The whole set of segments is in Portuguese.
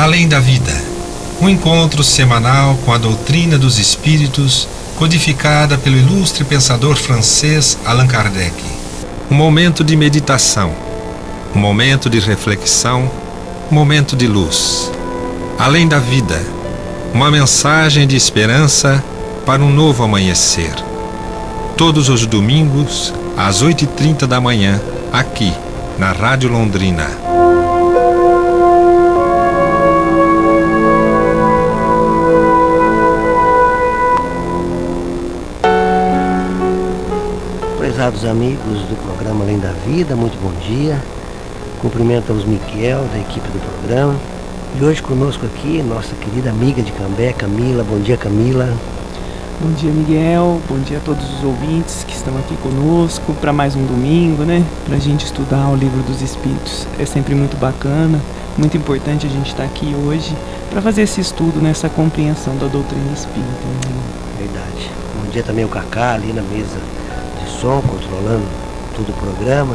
Além da Vida, um encontro semanal com a doutrina dos espíritos, codificada pelo ilustre pensador francês Allan Kardec. Um momento de meditação, um momento de reflexão, um momento de luz. Além da Vida, uma mensagem de esperança para um novo amanhecer. Todos os domingos, às 8h30 da manhã, aqui, na Rádio Londrina. Prezados amigos do programa Além da Vida, muito bom dia. Cumprimento aos Miguel, da equipe do programa. E hoje conosco aqui, nossa querida amiga de Cambé, Camila. Bom dia, Camila. Bom dia, Miguel. Bom dia a todos os ouvintes que estão aqui conosco para mais um domingo, né? Para a gente estudar o Livro dos Espíritos. É sempre muito bacana, muito importante a gente estar aqui hoje para fazer esse estudo, nessa compreensão da doutrina espírita. Verdade. Bom dia também o Cacá, ali na mesa de som, controlando todo o programa.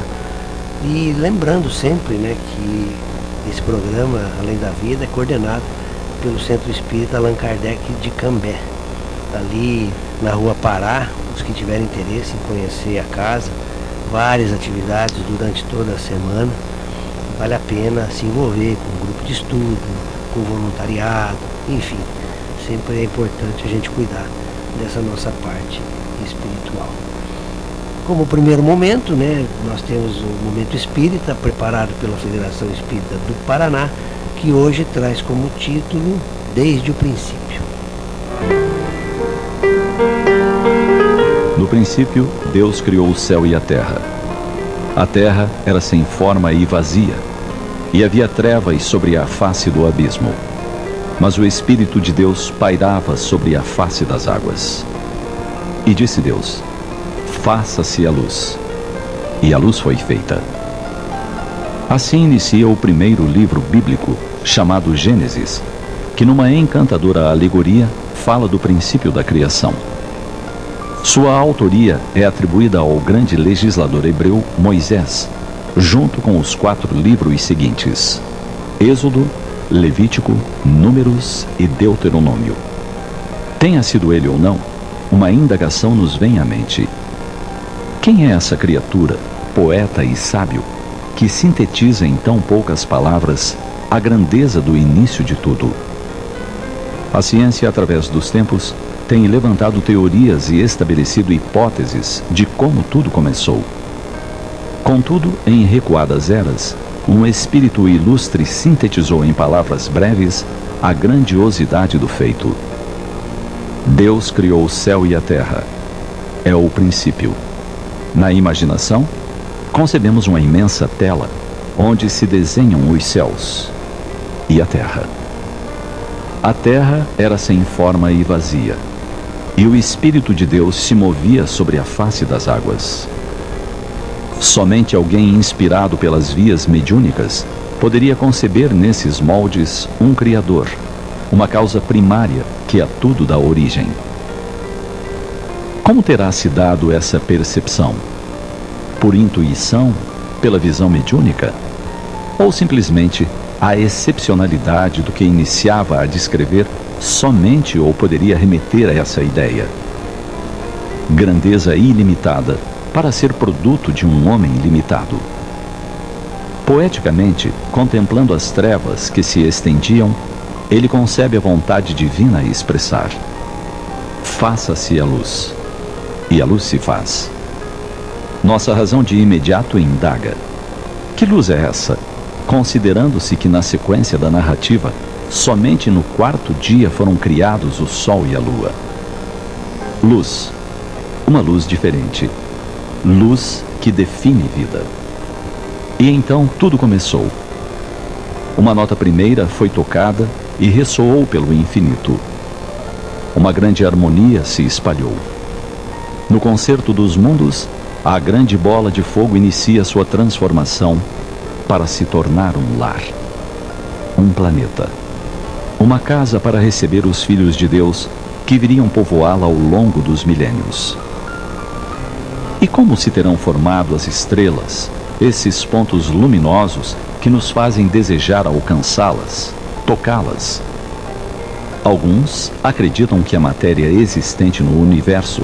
E lembrando sempre, né, que esse programa, Além da Vida, é coordenado pelo Centro Espírita Allan Kardec de Cambé. Ali na Rua Pará, os que tiverem interesse em conhecer a casa, várias atividades durante toda a semana. Vale a pena se envolver com um grupo de estudo, com voluntariado, enfim. Sempre é importante a gente cuidar dessa nossa parte espiritual. Como primeiro momento, né, nós temos o Momento Espírita, preparado pela Federação Espírita do Paraná, que hoje traz como título Desde o Princípio. No princípio, Deus criou o céu e a terra. A terra era sem forma e vazia, e havia trevas sobre a face do abismo. Mas o Espírito de Deus pairava sobre a face das águas. E disse Deus: faça-se a luz. E a luz foi feita. Assim inicia o primeiro livro bíblico, chamado Gênesis, que numa encantadora alegoria fala do princípio da criação. Sua autoria é atribuída ao grande legislador hebreu Moisés, junto com os 4 livros seguintes: Êxodo, Levítico, Números e Deuteronômio. Tenha sido ele ou não, uma indagação nos vem à mente. Quem é essa criatura, poeta e sábio, que sintetiza em tão poucas palavras a grandeza do início de tudo? A ciência, através dos tempos, tem levantado teorias e estabelecido hipóteses de como tudo começou. Contudo, em recuadas eras, um espírito ilustre sintetizou em palavras breves a grandiosidade do feito. Deus criou o céu e a terra. É o princípio. Na imaginação, concebemos uma imensa tela onde se desenham os céus e a terra. A terra era sem forma e vazia, e o Espírito de Deus se movia sobre a face das águas. Somente alguém inspirado pelas vias mediúnicas poderia conceber nesses moldes um Criador, uma causa primária que a tudo dá origem. Como terá se dado essa percepção? Por intuição, pela visão mediúnica? Ou simplesmente a excepcionalidade do que iniciava a descrever somente ou poderia remeter a essa ideia? Grandeza ilimitada para ser produto de um homem limitado. Poeticamente, contemplando as trevas que se estendiam, ele concebe a vontade divina a expressar: faça-se a luz. E a luz se faz. Nossa razão de imediato indaga: que luz é essa? Considerando-se que na sequência da narrativa, somente no 4º dia foram criados o sol e a lua. Luz. Uma luz diferente. Luz que define vida. E então tudo começou. Uma nota primeira foi tocada e ressoou pelo infinito. Uma grande harmonia se espalhou. No concerto dos mundos, a grande bola de fogo inicia sua transformação para se tornar um lar, um planeta, uma casa para receber os filhos de Deus que viriam povoá-la ao longo dos milênios. E como se terão formado as estrelas, esses pontos luminosos que nos fazem desejar alcançá-las? tocá-las. Alguns acreditam que a matéria existente no universo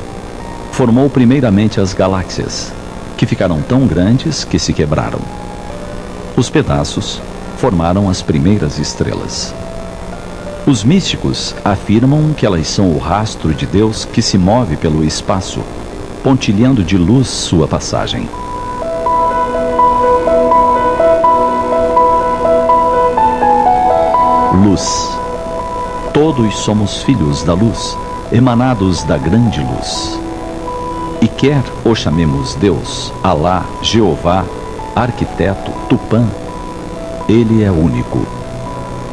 formou primeiramente as galáxias, que ficaram tão grandes que se quebraram. Os pedaços formaram as primeiras estrelas. Os místicos afirmam que elas são o rastro de Deus que se move pelo espaço, pontilhando de luz sua passagem. Luz. Todos somos filhos da luz, emanados da grande luz. E quer o chamemos Deus, Alá, Jeová, Arquiteto, Tupã, Ele é único,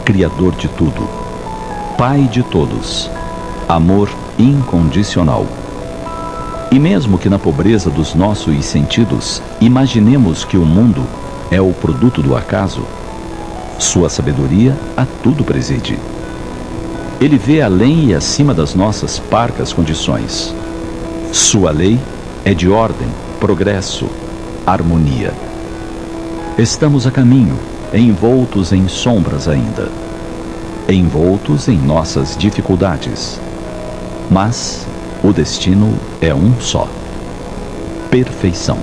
Criador de tudo, Pai de todos, amor incondicional. E mesmo que na pobreza dos nossos sentidos imaginemos que o mundo é o produto do acaso, sua sabedoria a tudo preside. Ele vê além e acima das nossas parcas condições. Sua lei é de ordem, progresso, harmonia. Estamos a caminho, envoltos em sombras ainda, envoltos em nossas dificuldades. Mas o destino é um só: perfeição.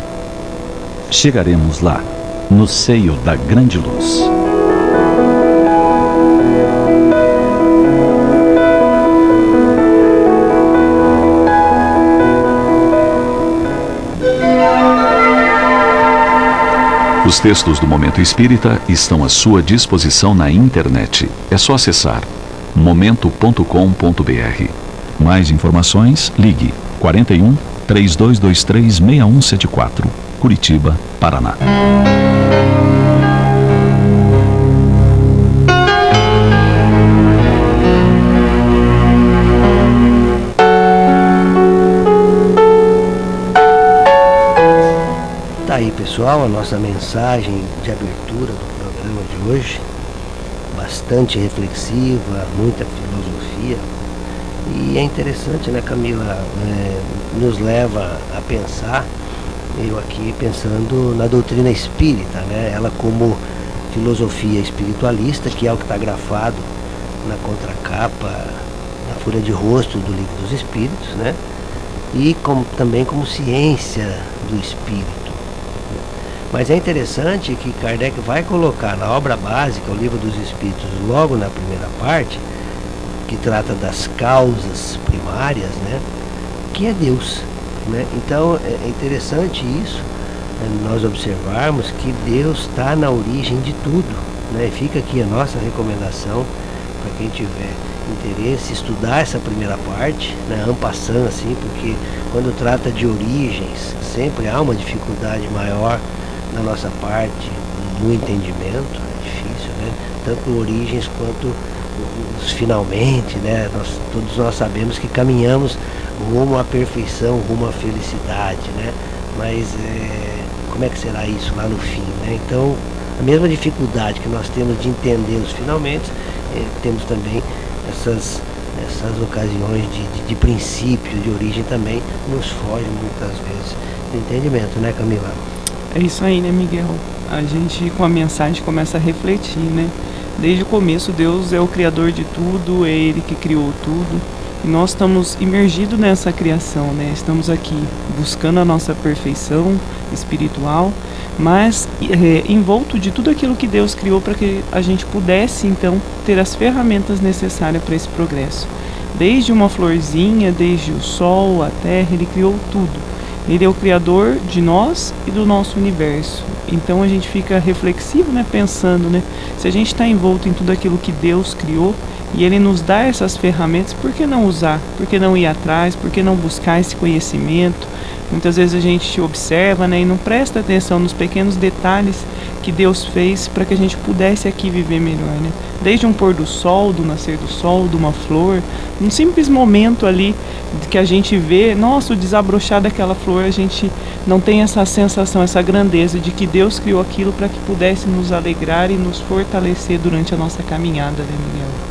Chegaremos lá, no seio da grande luz. Os textos do Momento Espírita estão à sua disposição na internet. É só acessar momento.com.br. Mais informações, ligue 41 3223 6174, Curitiba, Paraná. Tá aí, pessoal, a nossa mensagem de abertura do programa de hoje, bastante reflexiva, muita filosofia, e é interessante, né, Camila, nos leva a pensar, eu aqui pensando na doutrina espírita, né, ela como filosofia espiritualista, que é o que está grafado na contracapa, na folha de rosto do Livro dos Espíritos, né, e também como ciência do espírito. Mas é interessante que Kardec vai colocar na obra básica, o Livro dos Espíritos, logo na primeira parte, que trata das causas primárias, né, que é Deus, né? Então é interessante isso, né, nós observarmos que Deus está na origem de tudo, né? Fica aqui a nossa recomendação para quem tiver interesse, estudar essa primeira parte, né, en passant, assim, porque quando trata de origens, sempre há uma dificuldade maior na nossa parte, no entendimento, é difícil, né? Tanto origens quanto os finalmente, né? Todos nós sabemos que caminhamos rumo à perfeição, rumo à felicidade, né? Mas como é que será isso lá no fim, né? Então, a mesma dificuldade que nós temos de entender os finalmente, temos também essas ocasiões de princípio, de origem também, nos foge muitas vezes do entendimento, né, Camila? É isso aí, né, Miguel? A gente, com a mensagem, começa a refletir, né? Desde o começo, Deus é o Criador de tudo, é Ele que criou tudo. E nós estamos imergidos nessa criação, né? Estamos aqui buscando a nossa perfeição espiritual, mas envolto de tudo aquilo que Deus criou para que a gente pudesse, então, ter as ferramentas necessárias para esse progresso. Desde uma florzinha, desde o sol, a terra, Ele criou tudo. Ele é o Criador de nós e do nosso universo. Então a gente fica reflexivo, né, pensando, né, se a gente está envolto em tudo aquilo que Deus criou e Ele nos dá essas ferramentas, por que não usar? Por que não ir atrás? Por que não buscar esse conhecimento? Muitas vezes a gente observa, né, e não presta atenção nos pequenos detalhes que Deus fez para que a gente pudesse aqui viver melhor, né? Desde um pôr do sol, do nascer do sol, de uma flor, um simples momento ali que a gente vê, nossa, o desabrochar daquela flor, a gente não tem essa sensação, essa grandeza de que Deus criou aquilo para que pudesse nos alegrar e nos fortalecer durante a nossa caminhada, né,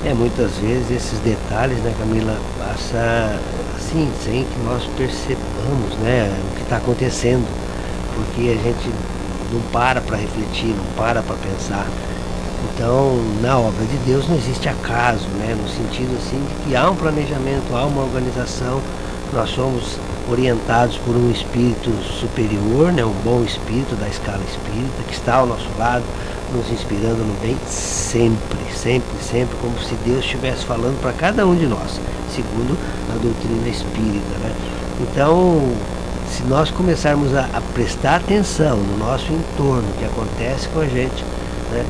Miguel? Muitas vezes esses detalhes, né, Camila, passa assim, sem que nós percebamos, né, o que está acontecendo, porque a gente não para refletir, não para pensar. Então, na obra de Deus não existe acaso, né? No sentido assim de que há um planejamento, há uma organização, nós somos orientados por um espírito superior, né? Um bom espírito da escala espírita, que está ao nosso lado, nos inspirando no bem, sempre, sempre, sempre, como se Deus estivesse falando para cada um de nós, segundo a doutrina espírita, né? Então, se nós começarmos a prestar atenção no nosso entorno, o que acontece com a gente, né?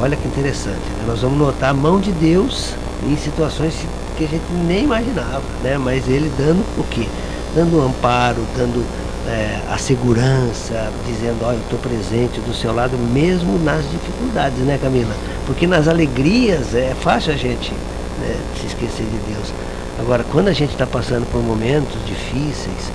Olha que interessante, né? Nós vamos notar a mão de Deus em situações que a gente nem imaginava, né? Mas Ele dando o quê? Dando o amparo, dando a segurança, dizendo, olha, eu estou presente do seu lado mesmo nas dificuldades, né, Camila? Porque nas alegrias é fácil a gente, né, se esquecer de Deus. Agora, quando a gente está passando por momentos difíceis,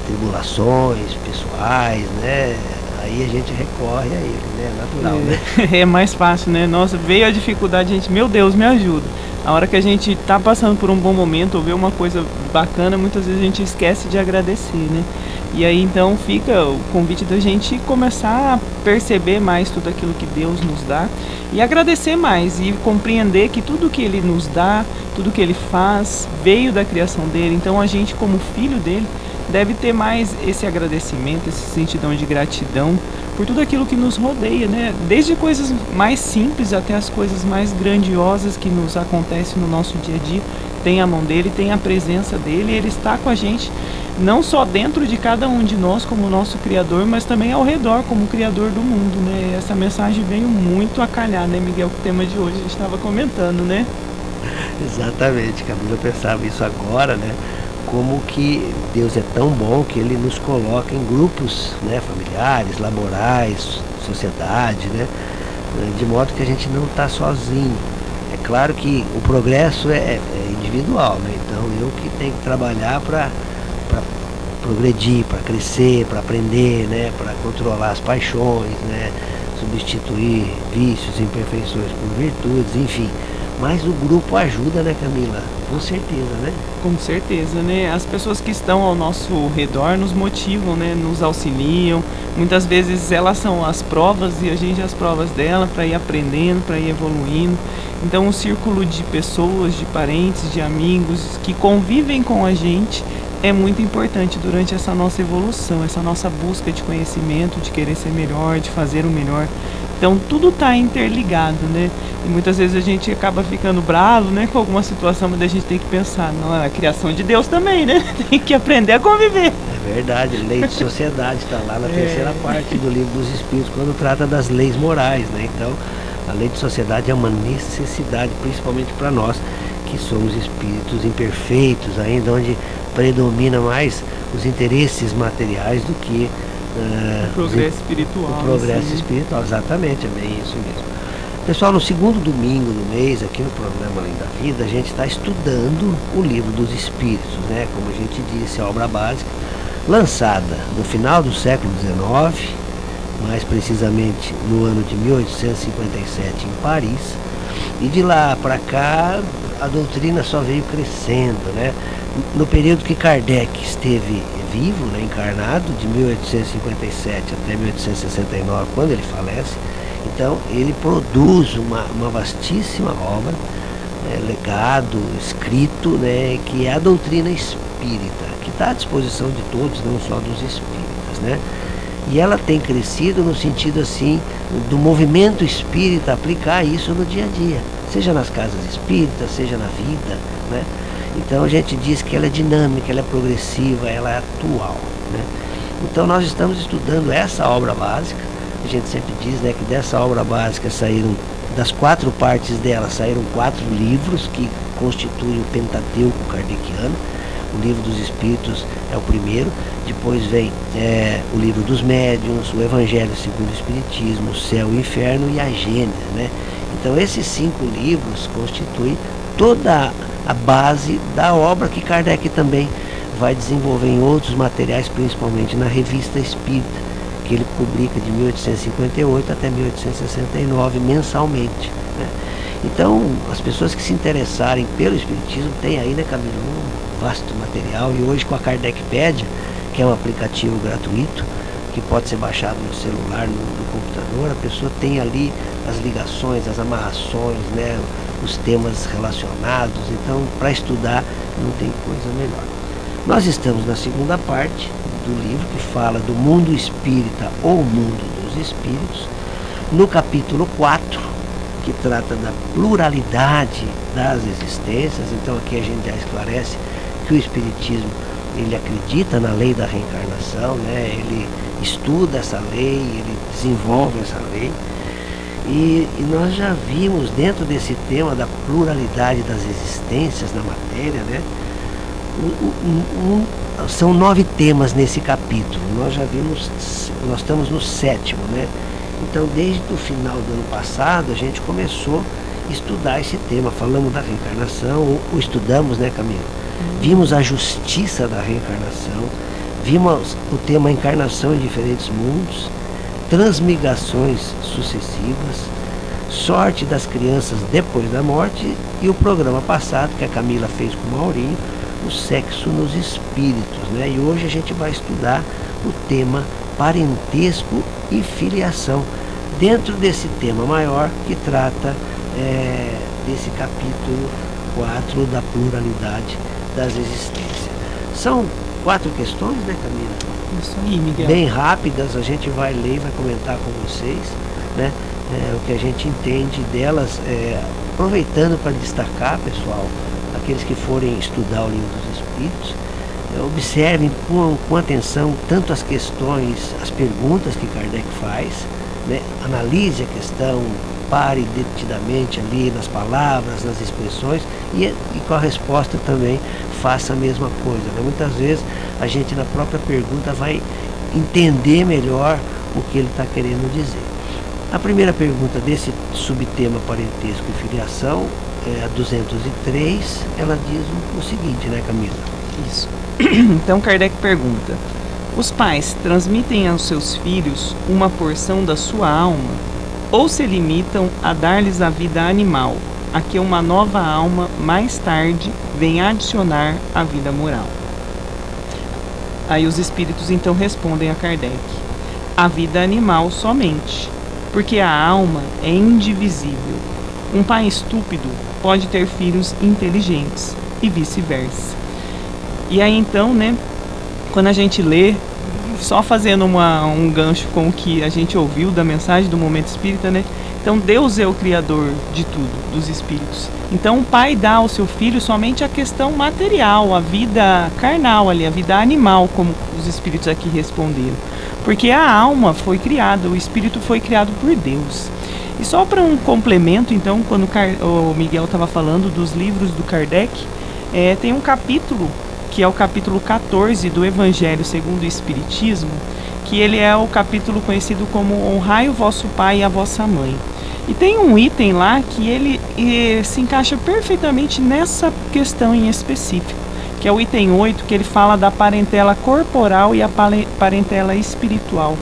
tribulações pessoais, né? Aí a gente recorre a Ele, né? Natural, né? É mais fácil, né? Nossa, veio a dificuldade, a gente, meu Deus, me ajuda. A hora que a gente tá passando por um bom momento ou vê uma coisa bacana, muitas vezes a gente esquece de agradecer, né? E aí então fica o convite da gente começar a perceber mais tudo aquilo que Deus nos dá e agradecer mais e compreender que tudo que Ele nos dá, tudo que Ele faz, veio da criação dele. Então a gente, como filho dele, deve ter mais esse agradecimento, esse sentidão de gratidão por tudo aquilo que nos rodeia, né? Desde coisas mais simples até as coisas mais grandiosas que nos acontecem no nosso dia a dia. Tem a mão dele, tem a presença dele, ele está com a gente, não só dentro de cada um de nós como nosso Criador, mas também ao redor como Criador do mundo, né? Essa mensagem veio muito a calhar, né, Miguel? Com o tema de hoje a gente estava comentando, né? Exatamente, Camila, eu pensava isso agora, né? Como que Deus é tão bom que Ele nos coloca em grupos, né, familiares, laborais, sociedade, né, de modo que a gente não está sozinho. É claro que o progresso é individual, né, então eu que tenho que trabalhar para progredir, para crescer, para aprender, né, para controlar as paixões, né, substituir vícios, imperfeições por virtudes, enfim. Mas o grupo ajuda, né, Camila? Com certeza, né? Com certeza, né? As pessoas que estão ao nosso redor nos motivam, né? Nos auxiliam. Muitas vezes elas são as provas e a gente as provas dela para ir aprendendo, para ir evoluindo. Então o círculo de pessoas, de parentes, de amigos que convivem com a gente é muito importante durante essa nossa evolução, essa nossa busca de conhecimento, de querer ser melhor, de fazer o melhor. Então tudo está interligado, né? E muitas vezes a gente acaba ficando bravo, né, com alguma situação, mas a gente tem que pensar, não, é a criação de Deus também, né? Tem que aprender a conviver. É verdade, lei de sociedade está lá na terceira parte do Livro dos Espíritos, quando trata das leis morais, né? Então, a lei de sociedade é uma necessidade, principalmente para nós, que somos espíritos imperfeitos ainda, onde predomina mais os interesses materiais do que o progresso espiritual. O progresso espiritual, exatamente, é bem isso mesmo. Pessoal, no segundo domingo do mês, aqui no programa Além da Vida, a gente está estudando o Livro dos Espíritos, né? Como a gente disse, a obra básica, lançada no final do século XIX, mais precisamente no ano de 1857 em Paris, e de lá para cá a doutrina só veio crescendo, né? No período que Kardec esteve vivo, né, encarnado, de 1857 até 1869, quando ele falece, então ele produz uma vastíssima obra, legado, escrito, né, que é a doutrina espírita, que está à disposição de todos, não só dos espíritas, né? E ela tem crescido no sentido assim do movimento espírita aplicar isso no dia a dia, seja nas casas espíritas, seja na vida, né? Então a gente diz que ela é dinâmica, ela é progressiva, ela é atual, né? Então nós estamos estudando essa obra básica. A gente sempre diz, né, que dessa obra básica saíram, das 4 partes dela, saíram 4 livros que constituem o Pentateuco kardeciano. O Livro dos Espíritos é o primeiro, depois vem o Livro dos Médiuns, o Evangelho segundo o Espiritismo, o Céu e o Inferno e a Gênesis, né? Então esses 5 livros constituem toda a base da obra que Kardec também vai desenvolver em outros materiais, principalmente na Revista Espírita, que ele publica de 1858 até 1869 mensalmente, né? Então, as pessoas que se interessarem pelo Espiritismo têm aí, né, Camilo, um vasto material, e hoje com a Kardecpédia, que é um aplicativo gratuito, que pode ser baixado no celular, no computador, a pessoa tem ali as ligações, as amarrações, né, os temas relacionados. Então, para estudar, não tem coisa melhor. Nós estamos na segunda parte do livro, que fala do mundo espírita ou mundo dos espíritos, no capítulo 4, que trata da pluralidade das existências. Então aqui a gente já esclarece que o espiritismo, ele acredita na lei da reencarnação, né? Ele estuda essa lei, ele desenvolve essa lei. E nós já vimos dentro desse tema da pluralidade das existências na matéria, né? São 9 temas nesse capítulo. Nós já vimos, nós estamos no 7º, né? Então, desde o final do ano passado, a gente começou a estudar esse tema. Falamos da reencarnação, ou estudamos, né, Camila? Vimos a justiça da reencarnação, vimos o tema encarnação em diferentes mundos, transmigrações sucessivas, sorte das crianças depois da morte, e o programa passado, que a Camila fez com o Maurinho, o sexo nos espíritos, né? E hoje a gente vai estudar o tema parentesco e filiação, dentro desse tema maior que trata desse capítulo 4 da pluralidade das existências. São 4 questões, né, Camila? Isso aí, Miguel. Bem rápidas, a gente vai ler e vai comentar com vocês, né, o que a gente entende delas, aproveitando para destacar, pessoal, aqueles que forem estudar o livro dos Espíritos, observem com atenção tanto as questões, as perguntas que Kardec faz, né? Analise a questão, pare detidamente ali nas palavras, nas expressões, e com a resposta também faça a mesma coisa, né? Muitas vezes a gente na própria pergunta vai entender melhor o que ele está querendo dizer. A primeira pergunta desse subtema parentesco e filiação, a 203, ela diz o seguinte, né, Camila? Isso. Então Kardec pergunta: os pais transmitem aos seus filhos uma porção da sua alma ou se limitam a dar-lhes a vida animal, a que uma nova alma mais tarde vem adicionar a vida moral? Aí os espíritos então respondem a Kardec: a vida animal somente, porque a alma é indivisível. Um pai estúpido pode ter filhos inteligentes e vice-versa. E aí então, né, quando a gente lê, só fazendo um gancho com o que a gente ouviu da mensagem do Momento Espírita, né? Então Deus é o criador de tudo, dos espíritos. Então o pai dá ao seu filho somente a questão material, a vida carnal ali, a vida animal, como os espíritos aqui responderam. Porque a alma foi criada, o espírito foi criado por Deus. E só para um complemento, então, quando o Miguel estava falando dos livros do Kardec, tem um capítulo, que é o capítulo 14 do Evangelho segundo o Espiritismo, que ele é o capítulo conhecido como Honrai o vosso pai e a vossa mãe. E tem um item lá que ele se encaixa perfeitamente nessa questão em específico, que é o item 8, que ele fala da parentela corporal e a parentela espiritual.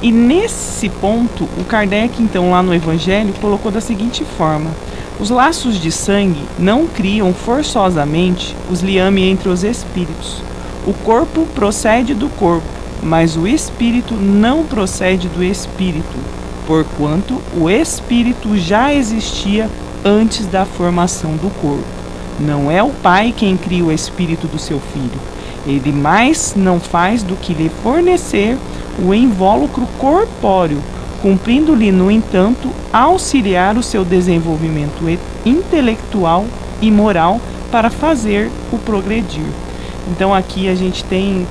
E nesse ponto, o Kardec, então, lá no Evangelho, colocou da seguinte forma: os laços de sangue não criam forçosamente os liames entre os espíritos. O corpo procede do corpo, mas o espírito não procede do espírito, porquanto o espírito já existia antes da formação do corpo. Não é o pai quem cria o espírito do seu filho. Ele mais não faz do que lhe fornecer o invólucro corpóreo, cumprindo-lhe, no entanto, auxiliar o seu desenvolvimento intelectual e moral para fazer o progredir. Então aqui a gente tem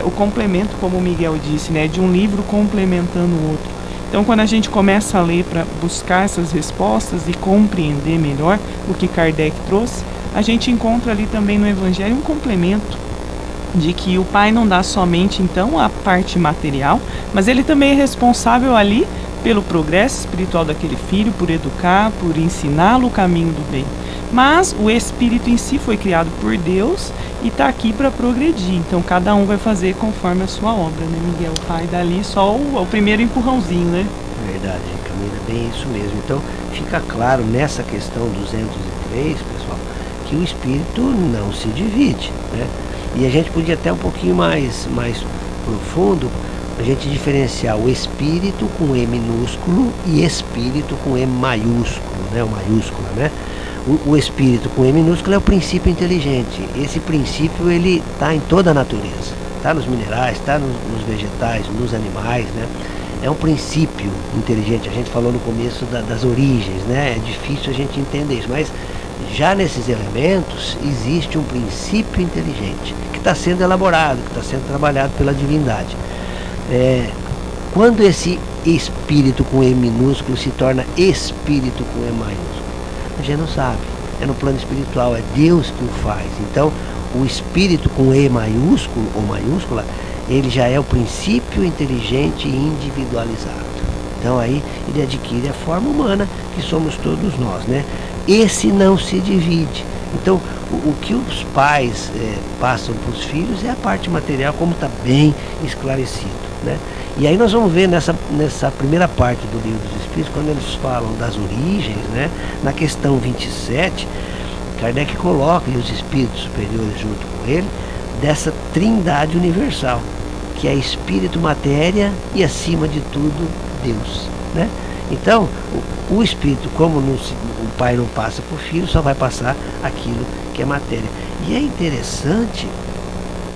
o complemento, como o Miguel disse, né, de um livro complementando o outro. Então quando a gente começa a ler para buscar essas respostas e compreender melhor o que Kardec trouxe, a gente encontra ali também no Evangelho um complemento de que o pai não dá somente então a parte material, mas ele também é responsável ali pelo progresso espiritual daquele filho, por educar, por ensiná-lo o caminho do bem. Mas o espírito em si foi criado por Deus e está aqui para progredir. Então cada um vai fazer conforme a sua obra, né, Miguel? O pai dá ali só o primeiro empurrãozinho, né? Verdade, Camila, bem isso mesmo. Então fica claro nessa questão 203, pessoal, que o espírito não se divide, né? E a gente podia até um pouquinho mais profundo a gente diferenciar o espírito com E minúsculo e espírito com E maiúsculo, né? O maiúsculo, né? O espírito com E minúsculo é o princípio inteligente. Esse princípio ele está em toda a natureza, está nos minerais, está nos vegetais, nos animais, né? É um princípio inteligente. A gente falou no começo das origens, né? É difícil a gente entender isso, mas já nesses elementos existe um princípio inteligente que está sendo elaborado, que está sendo trabalhado pela divindade. Quando esse espírito com E minúsculo se torna espírito com E maiúsculo, a gente não sabe. É no plano espiritual, é Deus que o faz. Então, o espírito com E maiúsculo ou maiúscula, ele já é o princípio inteligente e individualizado. Então aí ele adquire a forma humana que somos todos nós, né? Esse não se divide. Então o que os pais passam para os filhos é a parte material, como está bem esclarecido, né? E aí nós vamos ver nessa primeira parte do Livro dos Espíritos, quando eles falam das origens, né? Na questão 27, Kardec coloca os espíritos superiores junto com ele dessa trindade universal, que é espírito, matéria e, acima de tudo, Deus, né? Então, o espírito, como o pai não passa para o filho, só vai passar aquilo que é matéria. E é interessante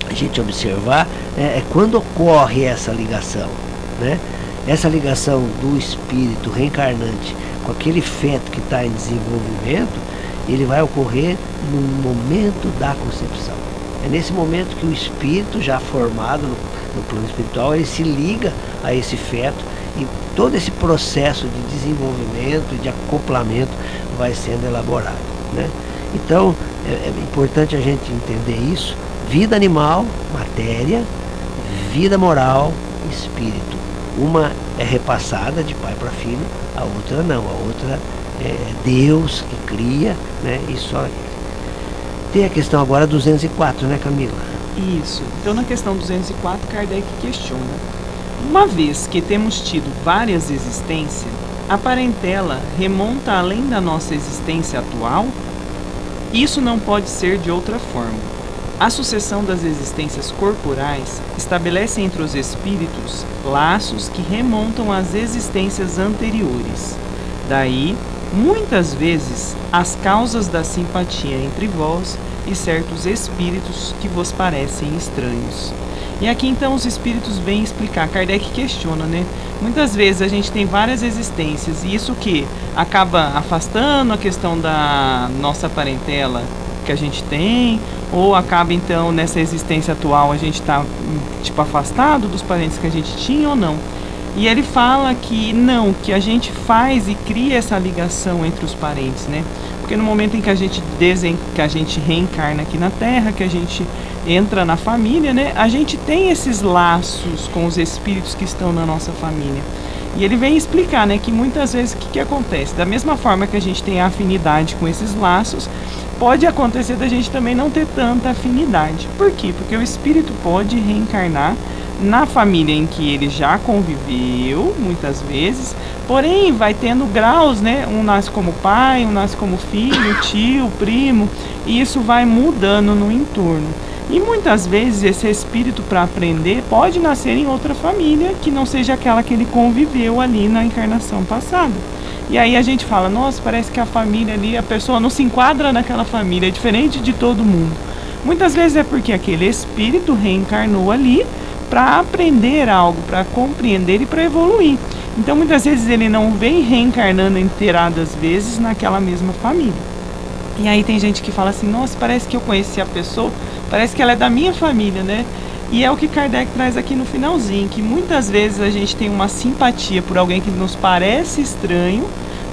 a gente observar quando ocorre essa ligação, né? Essa ligação do espírito reencarnante com aquele feto que está em desenvolvimento, ele vai ocorrer no momento da concepção. É nesse momento que o espírito, já formado no plano espiritual, ele se liga a esse feto e todo esse processo de desenvolvimento e de acoplamento vai sendo elaborado, né? Então, é importante a gente entender isso. Vida animal, matéria; vida moral, espírito. Uma é repassada de pai para filho, a outra não. A outra é Deus que cria, né? E só ele. Tem a questão agora 204, né, Camila? Isso. Então, na questão 204, Kardec questiona: uma vez que temos tido várias existências, a parentela remonta além da nossa existência atual? Isso não pode ser de outra forma. A sucessão das existências corporais estabelece entre os espíritos laços que remontam às existências anteriores. Daí, muitas vezes, as causas da simpatia entre vós e certos espíritos que vos parecem estranhos. E aqui então os espíritos vêm explicar. Kardec questiona, né? Muitas vezes a gente tem várias existências, e isso que acaba afastando a questão da nossa parentela que a gente tem, ou acaba então nessa existência atual a gente está tipo afastado dos parentes que a gente tinha ou não. E ele fala que não, que a gente faz e cria essa ligação entre os parentes, né? Porque no momento em que a gente reencarna aqui na Terra, que a gente entra na família, né? A gente tem esses laços com os espíritos que estão na nossa família. E ele vem explicar, né, que muitas vezes o que acontece? Da mesma forma que a gente tem afinidade com esses laços, pode acontecer da gente também não ter tanta afinidade. Por quê? Porque o espírito pode reencarnar na família em que ele já conviveu, muitas vezes, porém vai tendo graus, né? Um nasce como pai, um nasce como filho, tio, primo, e isso vai mudando no entorno. E muitas vezes esse espírito, para aprender, pode nascer em outra família que não seja aquela que ele conviveu ali na encarnação passada. E aí a gente fala, nossa, parece que a família ali, a pessoa não se enquadra naquela família, é diferente de todo mundo. Muitas vezes é porque aquele espírito reencarnou ali para aprender algo, para compreender e para evoluir. Então muitas vezes ele não vem reencarnando inteiradas vezes naquela mesma família. E aí tem gente que fala assim, nossa, parece que eu conheci a pessoa, parece que ela é da minha família, né? E é o que Kardec traz aqui no finalzinho, que muitas vezes a gente tem uma simpatia por alguém que nos parece estranho,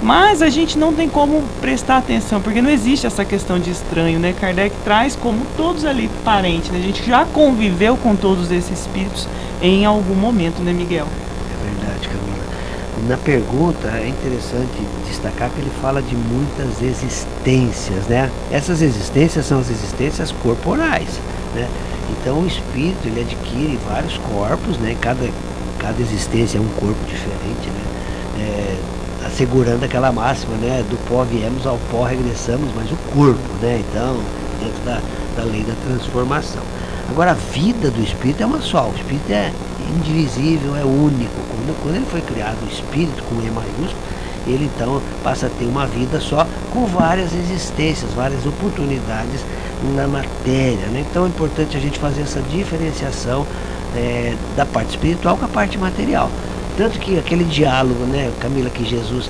mas a gente não tem como prestar atenção, porque não existe essa questão de estranho, né? Kardec traz como todos ali parentes, né? A gente já conviveu com todos esses espíritos em algum momento, né, Miguel? É verdade, Camila. Na pergunta é interessante destacar que ele fala de muitas existências, né? Essas existências são as existências corporais, né? Então o espírito, ele adquire vários corpos, né? Cada existência é um corpo diferente, né? Assegurando aquela máxima, né? Do pó viemos, ao pó regressamos, mas o corpo, né? Então, dentro da lei da transformação. Agora, a vida do espírito é uma só. O espírito indivisível, é único. Quando ele foi criado, o Espírito, com E maiúsculo, ele então passa a ter uma vida só com várias existências, várias oportunidades na matéria, né? Então é importante a gente fazer essa diferenciação da parte espiritual com a parte material. Tanto que aquele diálogo, né, Camila, que Jesus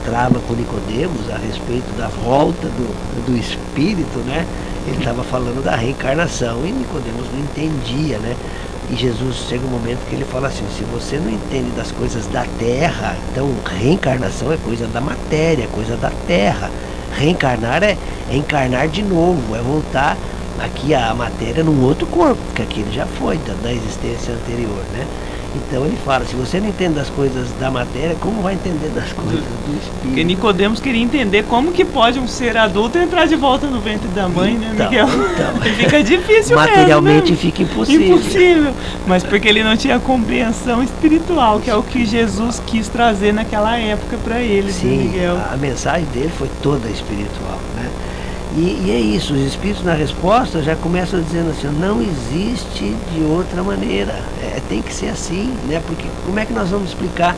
trava com Nicodemos a respeito da volta do Espírito, né? Ele estava falando da reencarnação e Nicodemos não entendia, né? E Jesus chega um momento que ele fala assim: se você não entende das coisas da terra, então reencarnação é coisa da matéria, coisa da terra. Reencarnar é encarnar de novo, é voltar aqui a matéria num outro corpo, porque aquele já foi da existência anterior, né? Então ele fala, se você não entende das coisas da matéria, como vai entender das coisas do Espírito? Porque Nicodemos queria entender como que pode um ser adulto entrar de volta no ventre da mãe, né, Miguel? Então, fica difícil materialmente mesmo, né? Fica impossível. Impossível, mas porque ele não tinha compreensão espiritual, que é o que Jesus quis trazer naquela época para ele, sim, né, Miguel? A mensagem dele foi toda espiritual, né? E é isso, os espíritos na resposta já começam dizendo assim: não existe de outra maneira, tem que ser assim, né? Porque como é que nós vamos explicar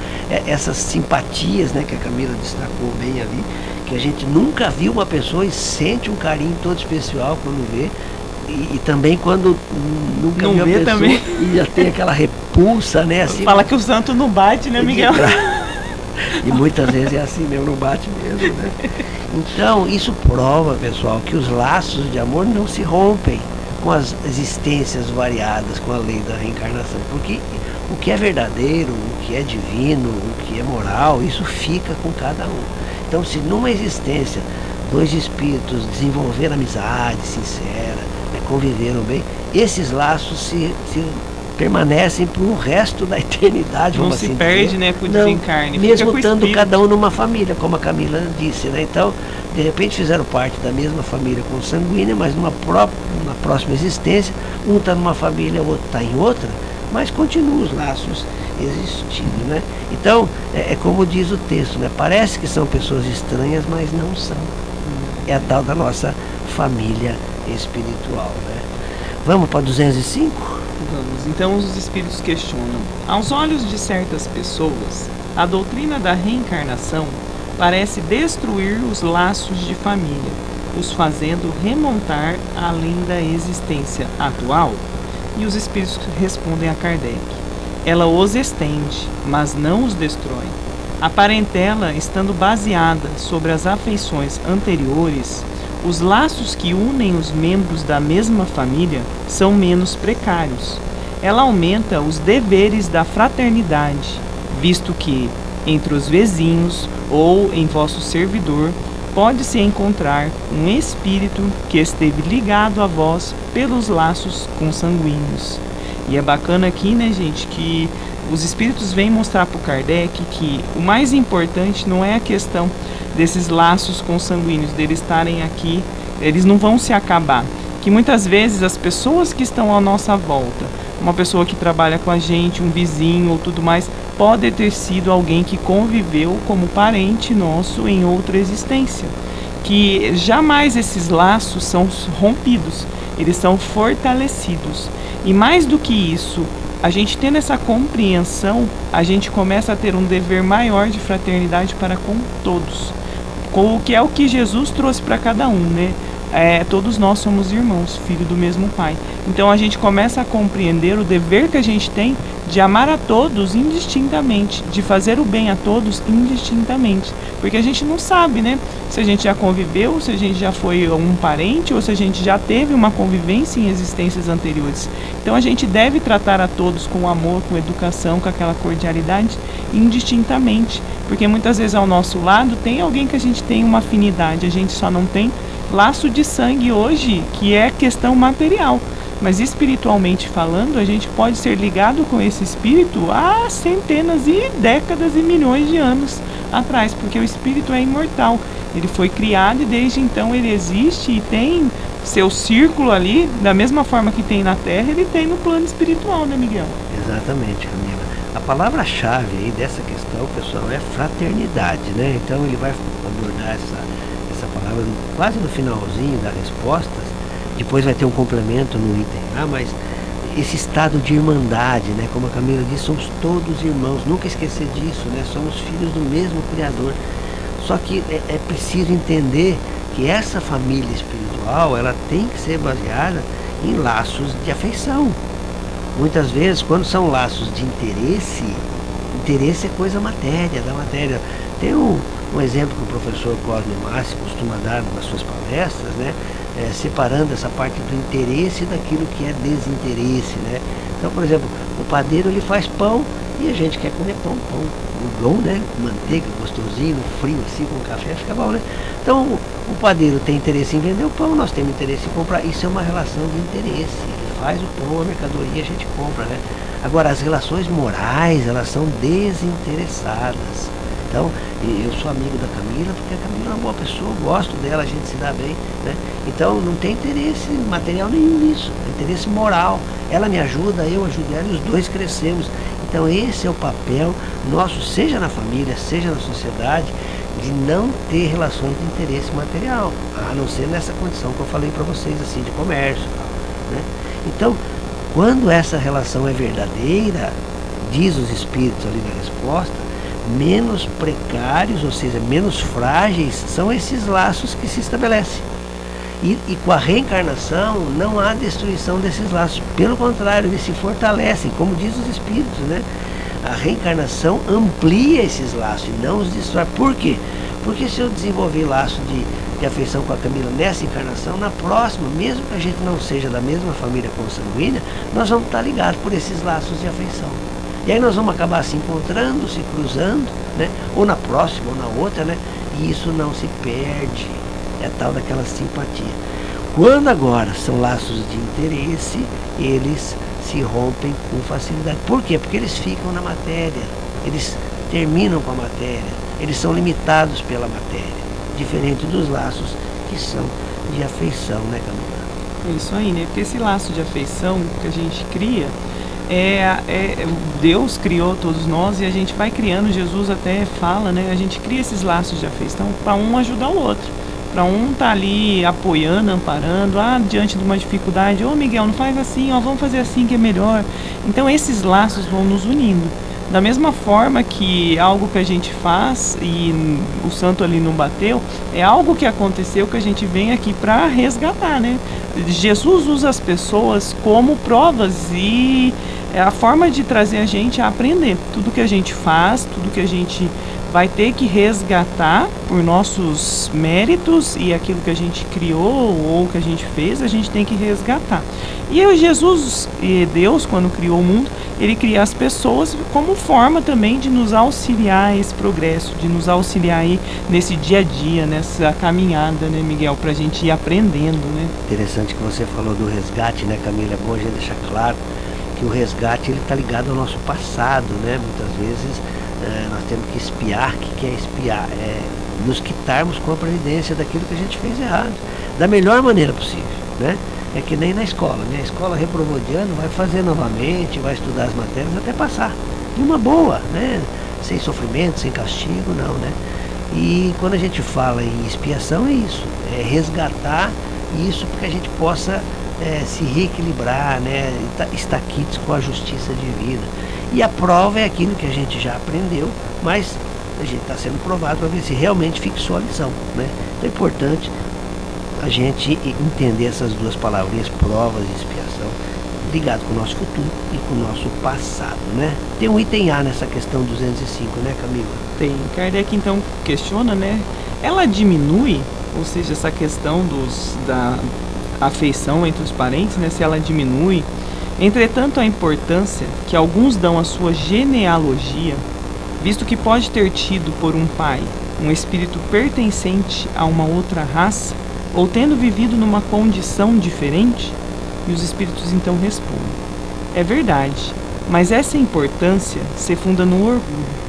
essas simpatias, né, que a Camila destacou bem ali, que a gente nunca viu uma pessoa e sente um carinho todo especial quando vê, e também quando nunca não viu a vê pessoa também. E já tem aquela repulsa, né? Assim, fala que o santo não bate, né, Miguel? E muitas vezes é assim mesmo, não bate mesmo, né? Então, isso prova, pessoal, que os laços de amor não se rompem com as existências variadas, com a lei da reencarnação. Porque o que é verdadeiro, o que é divino, o que é moral, isso fica com cada um. Então, se numa existência dois espíritos desenvolveram amizade sincera, conviveram bem, esses laços se permanecem para o resto da eternidade. Não se perde, dizer, né, com o desencarne. Mesmo estando cada um numa família, como a Camila disse, né? Então, de repente fizeram parte da mesma família consanguínea, mas numa próxima existência, um está numa família, o outro está em outra, mas continuam os laços existindo, né? Então, é como diz o texto, né? Parece que são pessoas estranhas, mas não são. É a tal da nossa família espiritual, né? Vamos para 205? Vamos. Então os espíritos questionam: aos olhos de certas pessoas, a doutrina da reencarnação parece destruir os laços de família, os fazendo remontar além da existência atual. E os espíritos respondem a Kardec: ela os estende, mas não os destrói. A parentela estando baseada sobre as afeições anteriores, os laços que unem os membros da mesma família são menos precários. Ela aumenta os deveres da fraternidade, visto que, entre os vizinhos ou em vosso servidor, pode-se encontrar um espírito que esteve ligado a vós pelos laços consanguíneos. E é bacana aqui, né, gente, que os espíritos vêm mostrar para o Kardec que o mais importante não é a questão desses laços consanguíneos, deles estarem aqui, eles não vão se acabar. Que muitas vezes as pessoas que estão à nossa volta, uma pessoa que trabalha com a gente, um vizinho ou tudo mais, pode ter sido alguém que conviveu como parente nosso em outra existência. Que jamais esses laços são rompidos, eles são fortalecidos. E mais do que isso, a gente tendo essa compreensão, a gente começa a ter um dever maior de fraternidade para com todos. Com o que é o que Jesus trouxe para cada um, né? Todos nós somos irmãos, filhos do mesmo Pai. Então a gente começa a compreender o dever que a gente tem de amar a todos indistintamente, de fazer o bem a todos indistintamente. Porque a gente não sabe, né? Se a gente já conviveu, se a gente já foi um parente ou se a gente já teve uma convivência em existências anteriores. Então a gente deve tratar a todos com amor, com educação, com aquela cordialidade indistintamente. Porque muitas vezes ao nosso lado tem alguém que a gente tem uma afinidade, a gente só não tem laço de sangue hoje, que é questão material. Mas espiritualmente falando, a gente pode ser ligado com esse espírito há centenas e décadas e milhões de anos atrás, porque o espírito é imortal. Ele foi criado e desde então ele existe e tem seu círculo ali, da mesma forma que tem na Terra, ele tem no plano espiritual, né, Miguel? Exatamente, Camila. A palavra-chave aí dessa questão, pessoal, é fraternidade, né? Então ele vai abordar essa palavra quase no finalzinho das respostas. Depois vai ter um complemento no item A, mas esse estado de irmandade, né? Como a Camila disse, somos todos irmãos, nunca esquecer disso, né? Somos filhos do mesmo Criador. Só que é preciso entender que essa família espiritual, ela tem que ser baseada em laços de afeição. Muitas vezes, quando são laços de interesse, interesse é coisa matéria, da matéria. Tem um exemplo que o professor Cosme Massi costuma dar nas suas palestras, né? Separando essa parte do interesse daquilo que é desinteresse, né? Então, por exemplo, o padeiro ele faz pão e a gente quer comer pão bom, né? Manteiga, gostosinho, frio assim, com café, fica bom, né? Então, o padeiro tem interesse em vender o pão, nós temos interesse em comprar. Isso é uma relação de interesse. Ele faz o pão, a mercadoria, a gente compra, né? Agora, as relações morais, elas são desinteressadas. Então, eu sou amigo da Camila porque a Camila é uma boa pessoa, eu gosto dela, a gente se dá bem, né? Então, não tem interesse material nenhum nisso, é interesse moral. Ela me ajuda, eu ajudo ela e os dois crescemos. Então, esse é o papel nosso, seja na família, seja na sociedade, de não ter relações de interesse material, a não ser nessa condição que eu falei para vocês, assim, de comércio, né? Então, quando essa relação é verdadeira, diz os Espíritos ali na resposta, menos precários, ou seja, menos frágeis, são esses laços que se estabelecem. E com a reencarnação não há destruição desses laços, pelo contrário, eles se fortalecem, como diz os Espíritos, né? A reencarnação amplia esses laços e não os destrói. Por quê? Porque se eu desenvolver laço de afeição com a Camila nessa encarnação, na próxima, mesmo que a gente não seja da mesma família consanguínea, nós vamos estar ligados por esses laços de afeição. E aí nós vamos acabar se encontrando, se cruzando, né? Ou na próxima, ou na outra, né? E isso não se perde. É tal daquela simpatia. Quando agora são laços de interesse, eles se rompem com facilidade. Por quê? Porque eles ficam na matéria. Eles terminam com a matéria. Eles são limitados pela matéria. Diferente dos laços que são de afeição, né, Camila? É isso aí, né? Porque esse laço de afeição que a gente cria, Deus criou todos nós e a gente vai criando. Jesus até fala, né? A gente cria esses laços de afeição para um ajudar o outro, para um estar ali apoiando, amparando, diante de uma dificuldade, Miguel, não faz assim, vamos fazer assim que é melhor. Então esses laços vão nos unindo. Da mesma forma que algo que a gente faz e o santo ali não bateu, é algo que aconteceu que a gente vem aqui para resgatar, né? Jesus usa as pessoas como provas e é a forma de trazer a gente a aprender. Tudo que a gente faz, tudo que a gente vai ter que resgatar por nossos méritos e aquilo que a gente criou ou que a gente fez, a gente tem que resgatar. E Jesus e Deus, quando criou o mundo, ele cria as pessoas como forma também de nos auxiliar a esse progresso, de nos auxiliar aí nesse dia a dia, nessa caminhada, né, Miguel, para a gente ir aprendendo, né? Interessante que você falou do resgate, né, Camila? É bom a gente deixar claro que o resgate ele está ligado ao nosso passado, né? Muitas vezes nós temos que espiar. O que é espiar? É nos quitarmos com a previdência daquilo que a gente fez errado, da melhor maneira possível, né? É que nem na escola, né? A escola reprovou de ano, vai fazer novamente, vai estudar as matérias até passar. De uma boa, né? Sem sofrimento, sem castigo, não, né? E quando a gente fala em expiação, é isso. É resgatar isso para que a gente possa se reequilibrar, né? Estar quites com a justiça divina. E a prova é aquilo que a gente já aprendeu, mas a gente está sendo provado para ver se realmente fixou a lição, né? Então é importante a gente entender essas duas palavrinhas, provas e expiação, ligado com o nosso futuro e com o nosso passado, né? Tem um item A nessa questão 205, né, Camila? Tem. Kardec então questiona, né? Ela diminui, ou seja, essa questão da afeição entre os parentes, né? Se ela diminui. Entretanto, a importância que alguns dão à sua genealogia, visto que pode ter tido por um pai um espírito pertencente a uma outra raça, ou tendo vivido numa condição diferente? E os espíritos então respondem: é verdade, mas essa importância se funda no orgulho.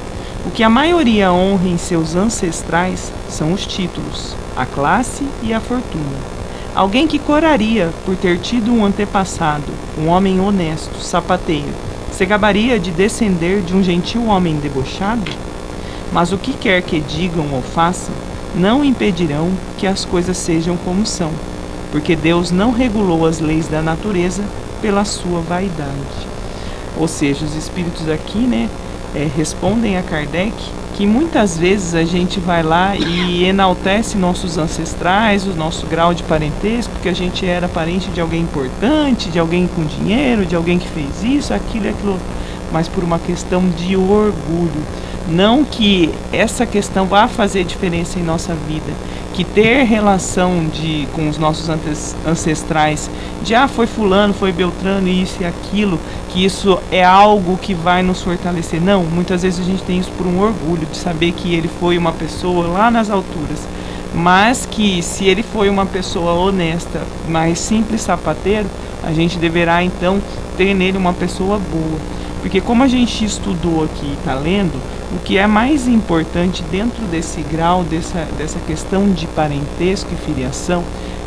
O que a maioria honra em seus ancestrais são os títulos, a classe e a fortuna. Alguém que coraria por ter tido um antepassado, um homem honesto, sapateiro, se gabaria de descender de um gentil homem debochado? Mas o que quer que digam ou façam, não impedirão que as coisas sejam como são, porque Deus não regulou as leis da natureza pela sua vaidade. Ou seja, os espíritos aqui, né, respondem a Kardec que muitas vezes a gente vai lá e enaltece nossos ancestrais, o nosso grau de parentesco, porque a gente era parente de alguém importante, de alguém com dinheiro, de alguém que fez isso, aquilo e aquilo, mas por uma questão de orgulho. Não que essa questão vá fazer diferença em nossa vida, que ter relação com os nossos ancestrais, de foi fulano, foi Beltrano, isso e aquilo, que isso é algo que vai nos fortalecer. Não, muitas vezes a gente tem isso por um orgulho, de saber que ele foi uma pessoa lá nas alturas, mas que se ele foi uma pessoa honesta, mas simples sapateiro, a gente deverá então ter nele uma pessoa boa. Porque como a gente estudou aqui e está lendo, o que é mais importante dentro desse grau, dessa questão de parentesco e filiação,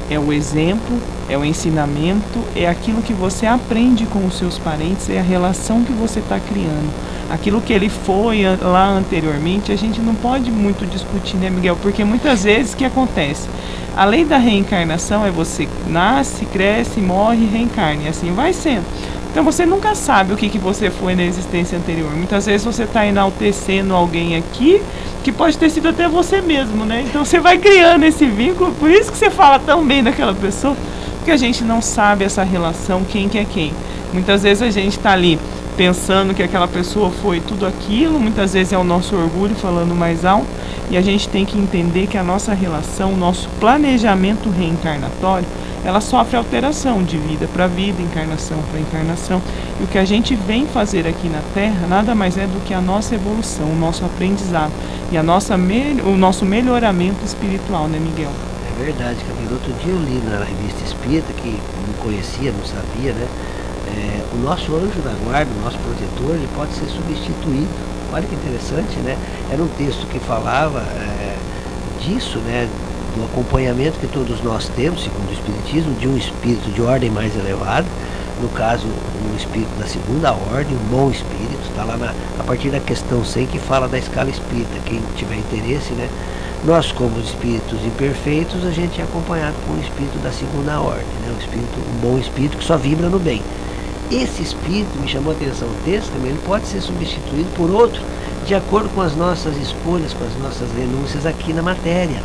é o exemplo, é o ensinamento, é aquilo que você aprende com os seus parentes, é a relação que você está criando. Aquilo que ele foi lá anteriormente, a gente não pode muito discutir, né, Miguel? Porque muitas vezes o que acontece? A lei da reencarnação é você nasce, cresce, morre e reencarna, e assim vai sendo. Então você nunca sabe o que você foi na existência anterior. Muitas vezes você está enaltecendo alguém aqui que pode ter sido até você mesmo, né? Então você vai criando esse vínculo, por isso que você fala tão bem daquela pessoa, porque a gente não sabe essa relação, quem que é quem. Muitas vezes a gente está ali pensando que aquela pessoa foi tudo aquilo, muitas vezes é o nosso orgulho falando mais alto, e a gente tem que entender que a nossa relação, o nosso planejamento reencarnatório, ela sofre alteração de vida para vida, encarnação para encarnação. E o que a gente vem fazer aqui na Terra nada mais é do que a nossa evolução, o nosso aprendizado e o nosso melhoramento espiritual, né, Miguel? É verdade, Camila. Outro dia eu li na revista Espírita, que não conhecia, não sabia, né? O nosso anjo da guarda, o nosso protetor, ele pode ser substituído. Olha que interessante, né? Era um texto que falava disso, né? Do acompanhamento que todos nós temos, segundo o Espiritismo, de um espírito de ordem mais elevada, no caso, um espírito da segunda ordem, um bom espírito, está lá a partir da questão 100 que fala da escala espírita. Quem tiver interesse, né? Nós, como espíritos imperfeitos, a gente é acompanhado por um espírito da segunda ordem, né? Um bom espírito que só vibra no bem. Esse espírito, me chamou a atenção o texto também, ele pode ser substituído por outro, de acordo com as nossas escolhas, com as nossas renúncias aqui na matéria.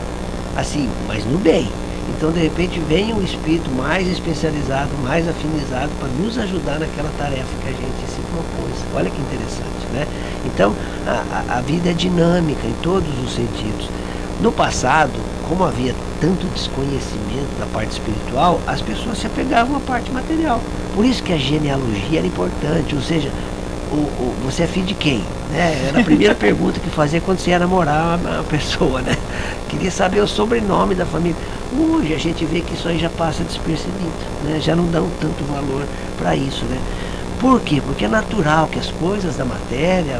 Assim, mas no bem. Então, de repente, vem um espírito mais especializado, mais afinizado para nos ajudar naquela tarefa que a gente se propôs. Olha que interessante, né? Então, a vida é dinâmica em todos os sentidos. No passado, como havia tanto desconhecimento da parte espiritual, as pessoas se apegavam à parte material. Por isso que a genealogia era importante, ou seja, você é filho de quem? Né? Era a primeira pergunta que fazia quando você ia namorar uma pessoa, né? Queria saber o sobrenome da família. Hoje a gente vê que isso aí já passa despercebido, né? Já não dão tanto valor para isso, né? Por quê? Porque é natural que as coisas da matéria,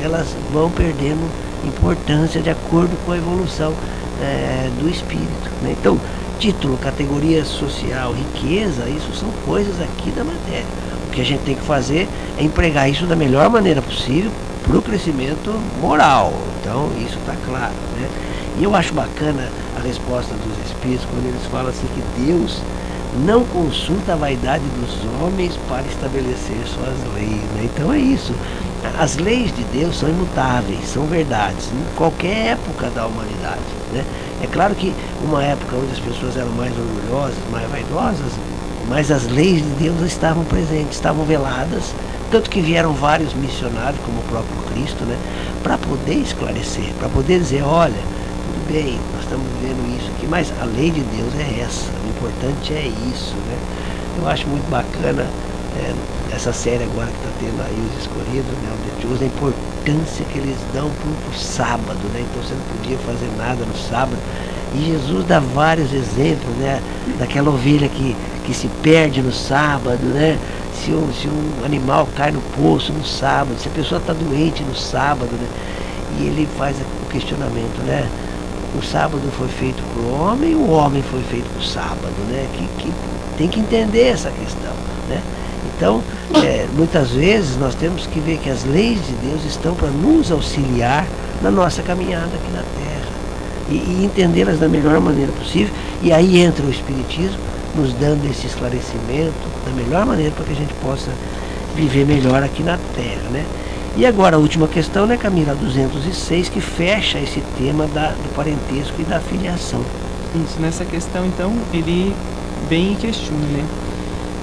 elas vão perdendo importância de acordo com a evolução do espírito, né? Então, título, categoria social, riqueza, isso são coisas aqui da matéria. O que a gente tem que fazer é empregar isso da melhor maneira possível para o crescimento moral. Então, isso está claro, né? E eu acho bacana a resposta dos espíritos quando eles falam assim que Deus não consulta a vaidade dos homens para estabelecer suas leis, né? Então é isso. As leis de Deus são imutáveis, são verdades, em qualquer época da humanidade, né? É claro que uma época onde as pessoas eram mais orgulhosas, mais vaidosas, mas as leis de Deus estavam presentes, estavam veladas, tanto que vieram vários missionários, como o próprio Cristo, né, para poder esclarecer, para poder dizer, olha, tudo bem, nós estamos vendo isso aqui, mas a lei de Deus é essa, o importante é isso, né? Eu acho muito bacana essa série agora que está tendo aí os escolhidos, né, o The Chosen, a importância que eles dão para o sábado, né? Então você não podia fazer nada no sábado. E Jesus dá vários exemplos, né? Daquela ovelha que se perde no sábado, né? Se um animal cai no poço no sábado, se a pessoa está doente no sábado, né? E ele faz o questionamento, né? O sábado foi feito para o homem foi feito para o sábado, né? Que tem que entender essa questão, né? Então, muitas vezes nós temos que ver que as leis de Deus estão para nos auxiliar na nossa caminhada aqui na Terra e entendê-las da melhor maneira possível. E aí entra o Espiritismo nos dando esse esclarecimento da melhor maneira para que a gente possa viver melhor aqui na Terra, né? E agora a última questão, né, Camila, 206, que fecha esse tema do parentesco e da filiação. Isso, nessa questão, então, ele vem e questiona, né?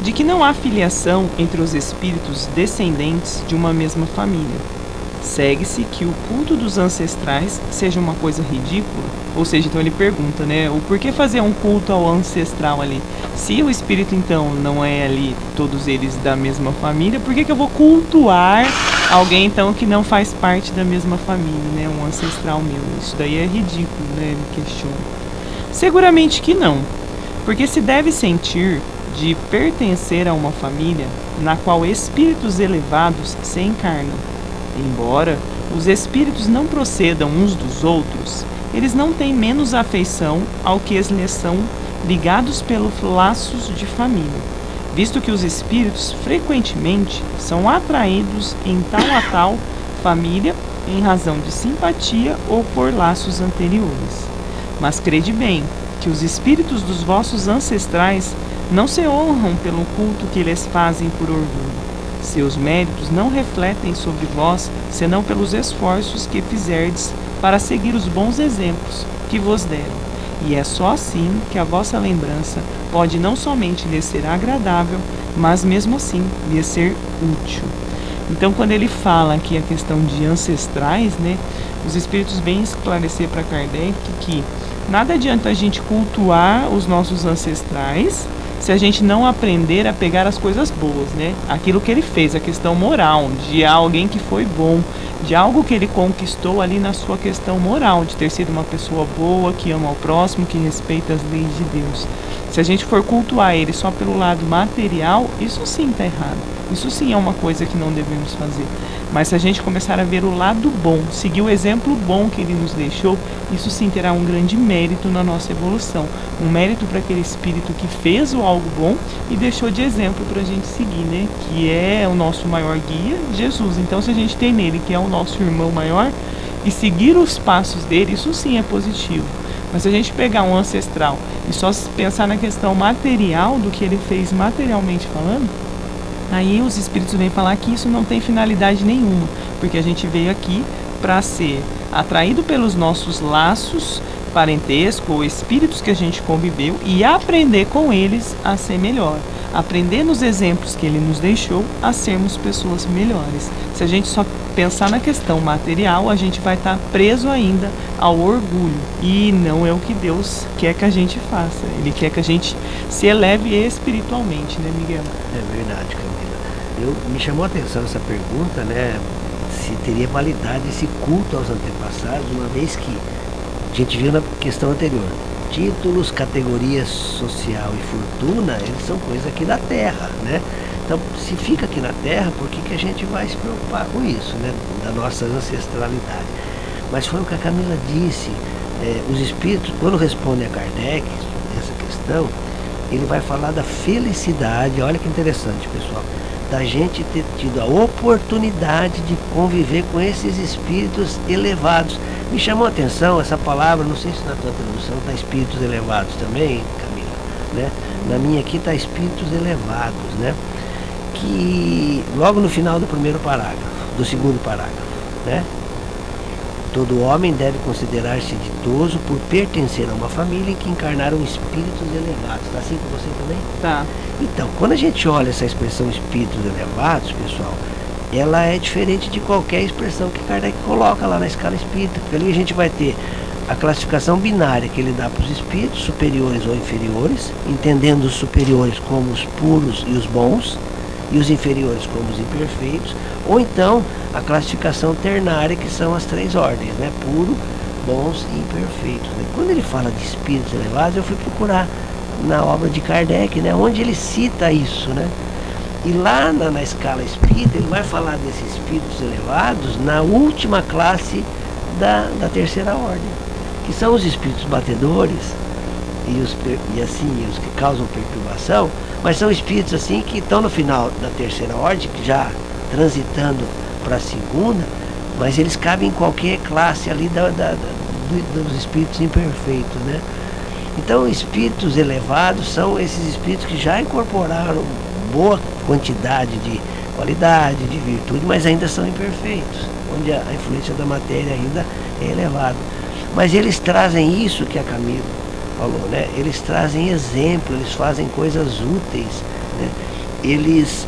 De que não há filiação entre os espíritos descendentes de uma mesma família. Segue-se que o culto dos ancestrais seja uma coisa ridícula. Ou seja, então ele pergunta, né? O porquê fazer um culto ao ancestral ali? Se o espírito, então, não é ali, todos eles da mesma família, por que eu vou cultuar alguém, então, que não faz parte da mesma família, né? Um ancestral meu. Isso daí é ridículo, né? Ele questiona. Seguramente que não. Porque se deve sentir de pertencer a uma família na qual espíritos elevados se encarnam. Embora os espíritos não procedam uns dos outros, eles não têm menos afeição ao que lhes são ligados pelos laços de família, visto que os espíritos frequentemente são atraídos em tal a tal família em razão de simpatia ou por laços anteriores. Mas crede bem que os espíritos dos vossos ancestrais não se honram pelo culto que lhes fazem por orgulho. Seus méritos não refletem sobre vós, senão pelos esforços que fizerdes para seguir os bons exemplos que vos deram. E é só assim que a vossa lembrança pode não somente lhes ser agradável, mas mesmo assim lhes ser útil. Então, quando ele fala aqui a questão de ancestrais, né, os espíritos vêm esclarecer para Kardec que nada adianta a gente cultuar os nossos ancestrais se a gente não aprender a pegar as coisas boas, né? Aquilo que ele fez, a questão moral, de alguém que foi bom, de algo que ele conquistou ali na sua questão moral, de ter sido uma pessoa boa, que ama ao próximo, que respeita as leis de Deus. Se a gente for cultuar ele só pelo lado material, isso sim está errado. Isso sim é uma coisa que não devemos fazer. Mas se a gente começar a ver o lado bom, seguir o exemplo bom que ele nos deixou, isso sim terá um grande mérito na nossa evolução. Um mérito para aquele espírito que fez o algo bom e deixou de exemplo para a gente seguir, né? Que é o nosso maior guia, Jesus. Então, se a gente tem nele, que é o nosso irmão maior, e seguir os passos dele, isso sim é positivo. Mas se a gente pegar um ancestral e só pensar na questão material do que ele fez materialmente falando, aí os espíritos vêm falar que isso não tem finalidade nenhuma, porque a gente veio aqui para ser atraído pelos nossos laços parentesco ou espíritos que a gente conviveu e aprender com eles a ser melhor. Aprender nos exemplos que ele nos deixou a sermos pessoas melhores. Se a gente só pensar na questão material, a gente vai estar preso ainda ao orgulho. E não é o que Deus quer que a gente faça. Ele quer que a gente se eleve espiritualmente, né, Miguel? É verdade, Camila. Me chamou a atenção essa pergunta, né? Se teria validade esse culto aos antepassados, uma vez que a gente viu na questão anterior. Títulos, categorias social e fortuna, eles são coisas aqui da Terra, né? Então, se fica aqui na Terra, por que a gente vai se preocupar com isso, né? Da nossa ancestralidade. Mas foi o que a Camila disse, os espíritos, quando respondem a Kardec essa questão, ele vai falar da felicidade, olha que interessante, pessoal, da gente ter tido a oportunidade de conviver com esses espíritos elevados. Me chamou a atenção essa palavra, não sei se na tua tradução está espíritos elevados também, Camila, né? Na minha aqui está espíritos elevados, né? Que logo no final do primeiro parágrafo, do segundo parágrafo, né? Todo homem deve considerar-se ditoso por pertencer a uma família em que encarnaram espíritos elevados. Está assim com você também? Tá. Então, quando a gente olha essa expressão espíritos elevados, pessoal, ela é diferente de qualquer expressão que Kardec coloca lá na escala espírita, porque ali a gente vai ter a classificação binária que ele dá para os espíritos, superiores ou inferiores, entendendo os superiores como os puros e os bons, e os inferiores como os imperfeitos, ou então a classificação ternária, que são as três ordens, né? Puro, bons e imperfeitos, né? Quando ele fala de espíritos elevados, eu fui procurar na obra de Kardec, né? Onde ele cita isso, né? E lá na escala espírita, ele vai falar desses espíritos elevados na última classe da terceira ordem, que são os espíritos batedores e os que causam perturbação, mas são espíritos assim que estão no final da terceira ordem, que já transitando para a segunda, mas eles cabem em qualquer classe ali dos espíritos imperfeitos, né? Então, espíritos elevados são esses espíritos que já incorporaram boa quantidade de qualidade, de virtude, mas ainda são imperfeitos, onde a influência da matéria ainda é elevada. Mas eles trazem isso que a Camila falou, né? Eles trazem exemplo, eles fazem coisas úteis, né? Eles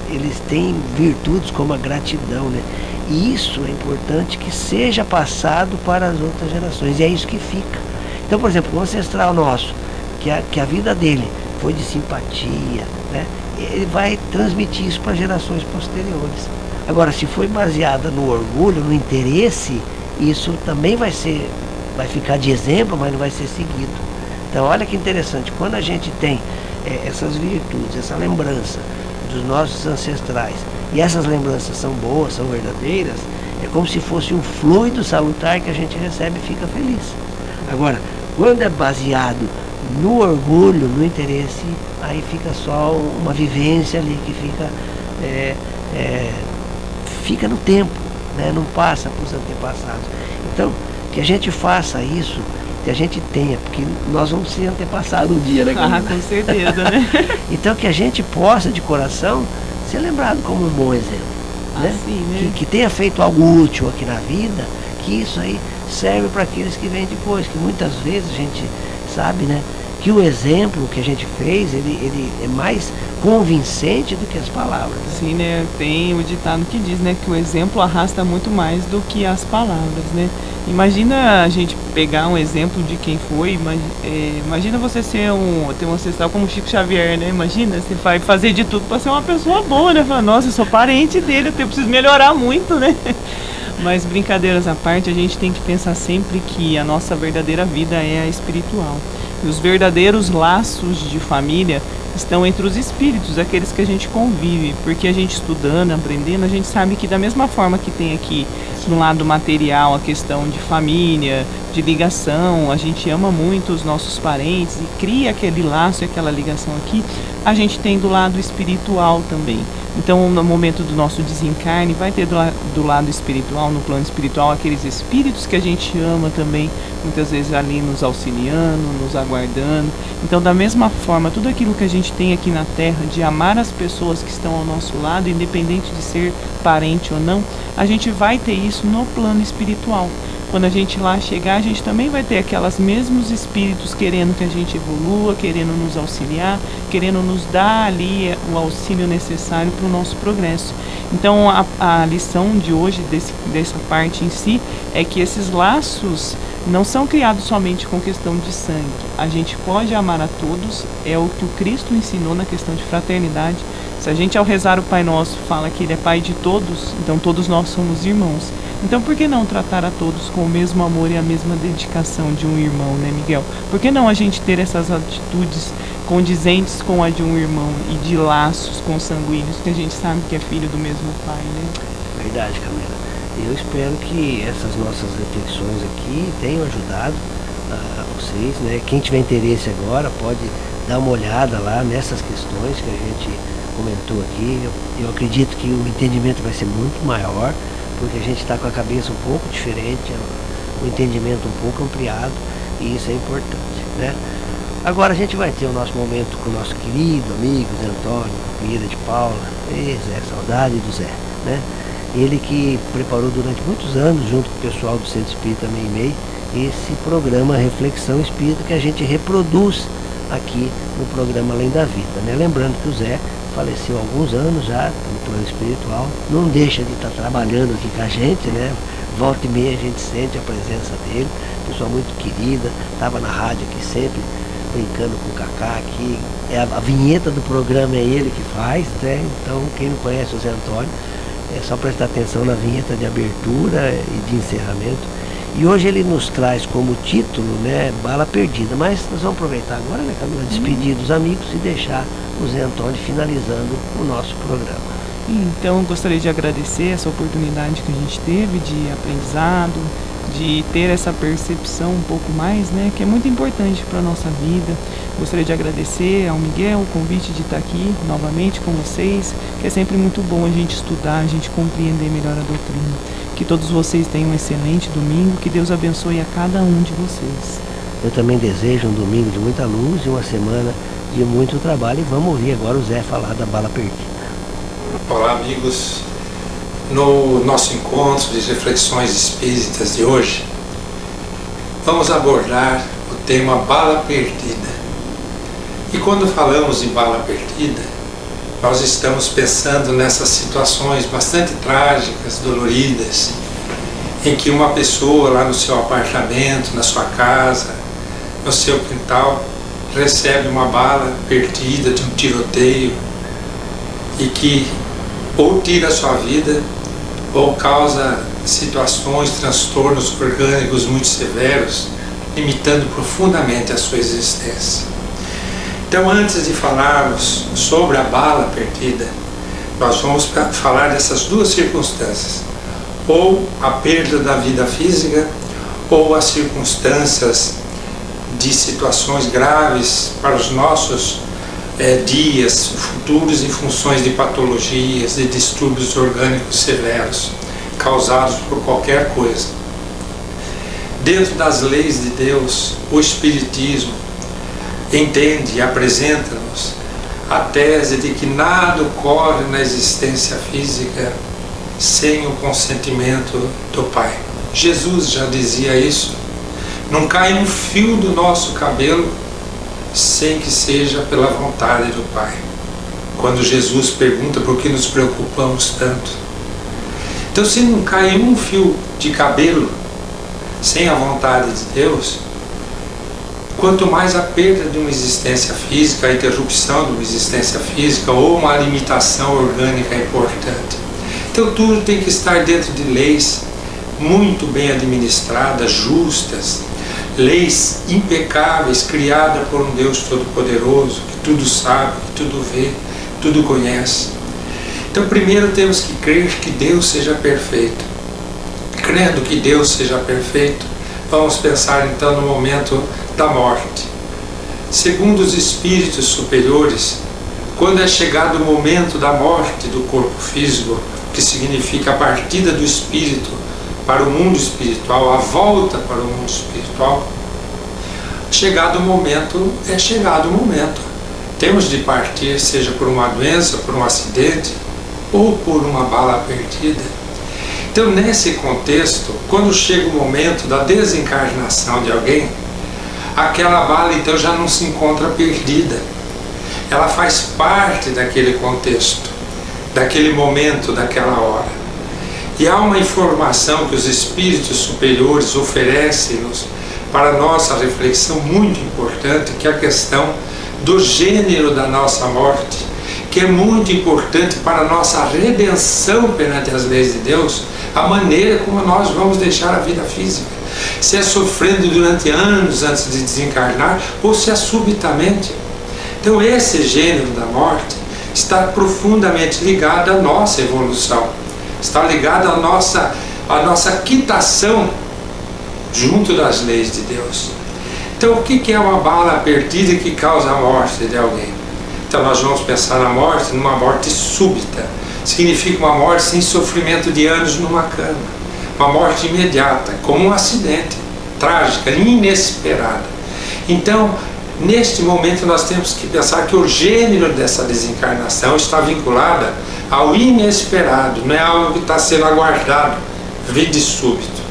têm virtudes como a gratidão, né? E isso é importante que seja passado para as outras gerações, e é isso que fica. Então, por exemplo, o ancestral nosso, que a vida dele foi de simpatia, né? Ele vai transmitir isso para gerações posteriores. Agora, se foi baseada no orgulho, no interesse, isso também vai ficar de exemplo, mas não vai ser seguido. Então, olha que interessante, quando a gente tem essas virtudes, essa lembrança dos nossos ancestrais, e essas lembranças são boas, são verdadeiras, é como se fosse um fluido salutar que a gente recebe e fica feliz. Agora, quando é baseado no orgulho, no interesse, aí fica só uma vivência ali que fica no tempo, né? Não passa para os antepassados. Então, que a gente faça isso, que a gente tenha, porque nós vamos ser antepassados um dia, né? Com certeza, né? Então, que a gente possa, de coração, ser lembrado como um bom exemplo, né? Sim, né? Que tenha feito algo útil aqui na vida, que isso aí serve para aqueles que vêm depois, que muitas vezes a gente sabe, né, que o exemplo que a gente fez, ele é mais convincente do que as palavras. Sim, né? Tem o ditado que diz, né, que o exemplo arrasta muito mais do que as palavras, né? Imagina a gente pegar um exemplo de quem foi, imagina você ter um ancestral como Chico Xavier, né? Imagina, você vai fazer de tudo para ser uma pessoa boa, né? Fala, nossa, eu sou parente dele, eu preciso melhorar muito, né? Mas brincadeiras à parte, a gente tem que pensar sempre que a nossa verdadeira vida é a espiritual. E os verdadeiros laços de família estão entre os espíritos, aqueles que a gente convive, porque a gente estudando, aprendendo, a gente sabe que da mesma forma que tem aqui no lado material a questão de família, de ligação, a gente ama muito os nossos parentes e cria aquele laço e aquela ligação aqui, a gente tem do lado espiritual também. Então, no momento do nosso desencarne, vai ter do lado espiritual, no plano espiritual, aqueles espíritos que a gente ama também, muitas vezes ali nos auxiliando, nos aguardando. Então, da mesma forma, tudo aquilo que a gente tem aqui na Terra, de amar as pessoas que estão ao nosso lado, independente de ser parente ou não, a gente vai ter isso no plano espiritual. Quando a gente lá chegar, a gente também vai ter aquelas mesmos espíritos querendo que a gente evolua, querendo nos auxiliar, querendo nos dar ali o auxílio necessário para o nosso progresso. Então, a lição de hoje, dessa parte em si, é que esses laços não são criados somente com questão de sangue. A gente pode amar a todos, é o que o Cristo ensinou na questão de fraternidade. Se a gente, ao rezar o Pai Nosso, fala que Ele é Pai de todos, então todos nós somos irmãos. Então, por que não tratar a todos com o mesmo amor e a mesma dedicação de um irmão, né, Miguel? Por que não a gente ter essas atitudes condizentes com a de um irmão e de laços consanguíneos, que a gente sabe que é filho do mesmo pai, né? Verdade, Camila. Eu espero que essas nossas reflexões aqui tenham ajudado vocês, né? Quem tiver interesse agora pode dar uma olhada lá nessas questões que a gente comentou aqui. Eu acredito que o entendimento vai ser muito maior, porque a gente está com a cabeça um pouco diferente, o entendimento um pouco ampliado, e isso é importante, né? Agora a gente vai ter o nosso momento com o nosso querido amigo Zé Antônio, filha de Paula. Zé, saudade do Zé, né? Ele que preparou durante muitos anos, junto com o pessoal do Centro Espírita Meimei, esse programa Reflexão Espírita que a gente reproduz aqui no programa Além da Vida, né? Lembrando que o Zé faleceu há alguns anos já no plano espiritual, não deixa de estar trabalhando aqui com a gente, né? Volta e meia a gente sente a presença dele, pessoa muito querida, estava na rádio aqui sempre brincando com o Cacá aqui, a vinheta do programa é ele que faz, né? Então quem não conhece o Zé Antônio, é só prestar atenção na vinheta de abertura e de encerramento. E hoje ele nos traz como título, né, Bala Perdida, mas nós vamos aproveitar agora, né, Camila, despedir dos amigos e deixar o Zé Antônio finalizando o nosso programa. Então, gostaria de agradecer essa oportunidade que a gente teve de aprendizado, de ter essa percepção um pouco mais, né, que é muito importante para a nossa vida. Gostaria de agradecer ao Miguel o convite de estar aqui novamente com vocês, que é sempre muito bom a gente estudar, a gente compreender melhor a doutrina. Que todos vocês tenham um excelente domingo, que Deus abençoe a cada um de vocês. Eu também desejo um domingo de muita luz e uma semana de muito trabalho. E vamos ouvir agora o Zé falar da bala perdida. Olá, amigos. No nosso encontro de reflexões espíritas de hoje, vamos abordar o tema bala perdida. E quando falamos em bala perdida, nós estamos pensando nessas situações bastante trágicas, doloridas, em que uma pessoa lá no seu apartamento, na sua casa, no seu quintal, recebe uma bala perdida de um tiroteio e que ou tira a sua vida ou causa situações, transtornos orgânicos muito severos, limitando profundamente a sua existência. Então, antes de falarmos sobre a bala perdida, nós vamos falar dessas duas circunstâncias, ou a perda da vida física, ou as circunstâncias de situações graves para os nossos dias futuros em funções de patologias, de distúrbios orgânicos severos, causados por qualquer coisa. Dentro das leis de Deus, o Espiritismo entende e apresenta-nos a tese de que nada ocorre na existência física sem o consentimento do Pai. Jesus já dizia isso. Não cai um fio do nosso cabelo sem que seja pela vontade do Pai. Quando Jesus pergunta por que nos preocupamos tanto. Então, se não cai um fio de cabelo sem a vontade de Deus, quanto mais a perda de uma existência física, a interrupção de uma existência física ou uma limitação orgânica importante. Então, tudo tem que estar dentro de leis muito bem administradas, justas, leis impecáveis, criadas por um Deus Todo-Poderoso, que tudo sabe, que tudo vê, tudo conhece. Então, primeiro temos que crer que Deus seja perfeito. Crendo que Deus seja perfeito, vamos pensar então no momento da morte. Segundo os espíritos superiores, quando é chegado o momento da morte do corpo físico, que significa a partida do espírito para o mundo espiritual, a volta para o mundo espiritual, chegado o momento, é chegado o momento. Temos de partir, seja por uma doença, por um acidente, ou por uma bala perdida. Então, nesse contexto, quando chega o momento da desencarnação de alguém, aquela bala então já não se encontra perdida. Ela faz parte daquele contexto, daquele momento, daquela hora. E há uma informação que os espíritos superiores oferecem-nos para a nossa reflexão muito importante, que é a questão do gênero da nossa morte, que é muito importante para a nossa redenção perante as leis de Deus, a maneira como nós vamos deixar a vida física. Se é sofrendo durante anos antes de desencarnar, ou se é subitamente. Então, esse gênero da morte está profundamente ligado à nossa evolução, está ligado à nossa quitação junto das leis de Deus. Então, o que é uma bala perdida que causa a morte de alguém? Então, nós vamos pensar na morte, numa morte súbita. Significa uma morte sem sofrimento de anos numa cama. Uma morte imediata, como um acidente, trágica, inesperada. Então, neste momento, nós temos que pensar que o gênero dessa desencarnação está vinculada ao inesperado, não é algo que está sendo aguardado, vir de súbito.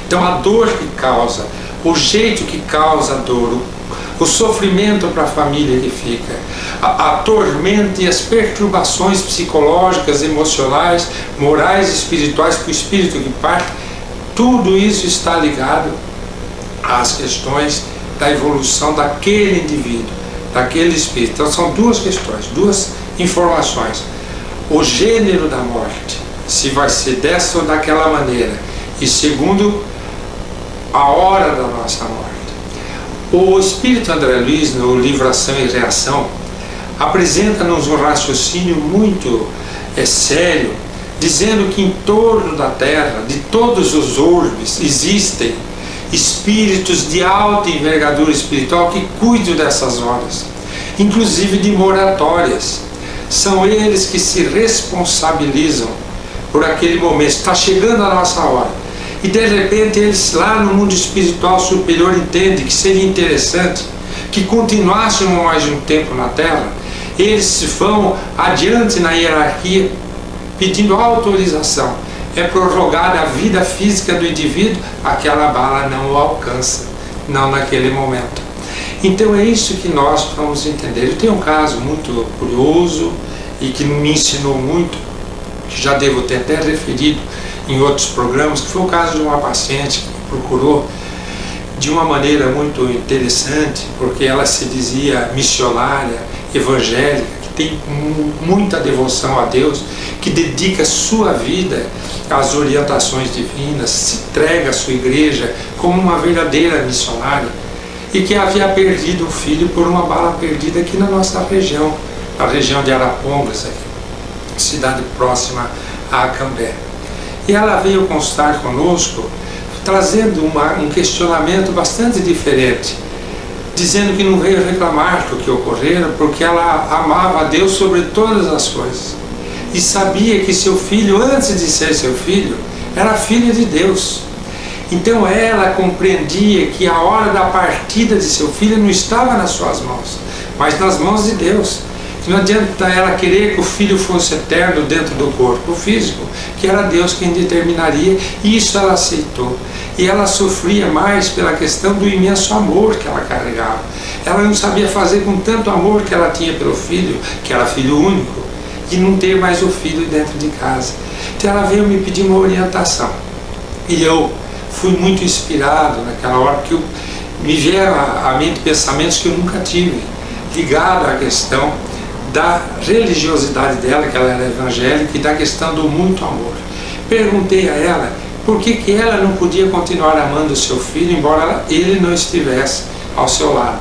Então, a dor que causa, o jeito que causa a dor, o sofrimento para a família que fica, a tormenta e as perturbações psicológicas, emocionais, morais e espirituais que o espírito que parte, tudo isso está ligado às questões da evolução daquele indivíduo, daquele espírito. Então são duas questões, duas informações. O gênero da morte, se vai ser dessa ou daquela maneira, e segundo, a hora da nossa morte. O espírito André Luiz, no livro Ação e Reação, apresenta-nos um raciocínio muito sério, dizendo que em torno da Terra, de todos os orbes, existem espíritos de alta envergadura espiritual que cuidam dessas horas, inclusive de moratórias. São eles que se responsabilizam por aquele momento. Está chegando a nossa hora. E de repente eles lá no mundo espiritual superior entendem que seria interessante que continuássemos mais um tempo na Terra. Eles vão adiante na hierarquia pedindo autorização. É prorrogada a vida física do indivíduo, aquela bala não o alcança, não naquele momento. Então é isso que nós vamos entender. Eu tenho um caso muito curioso e que me ensinou muito, que já devo ter até referido em outros programas, que foi o caso de uma paciente que me procurou de uma maneira muito interessante, porque ela se dizia missionária, evangélica, que tem muita devoção a Deus, que dedica sua vida às orientações divinas, se entrega à sua igreja como uma verdadeira missionária, e que havia perdido um filho por uma bala perdida aqui na nossa região, a região de Arapongas, cidade próxima a Cambé. E ela veio constar conosco, trazendo um questionamento bastante diferente, dizendo que não veio reclamar do que ocorrera, porque ela amava a Deus sobre todas as coisas e sabia que seu filho, antes de ser seu filho, era filho de Deus. Então ela compreendia que a hora da partida de seu filho não estava nas suas mãos, mas nas mãos de Deus. Não adianta ela querer que o filho fosse eterno dentro do corpo físico, que era Deus quem determinaria, e isso ela aceitou. E ela sofria mais pela questão do imenso amor que ela carregava. Ela não sabia fazer com tanto amor que ela tinha pelo filho, que era filho único, de não ter mais o filho dentro de casa. Então ela veio me pedir uma orientação. E eu fui muito inspirado naquela hora, porque me vieram à mente pensamentos que eu nunca tive, ligado à questão da religiosidade dela, que ela era evangélica, e da questão do muito amor. Perguntei a ela por que ela não podia continuar amando o seu filho, embora ele não estivesse ao seu lado.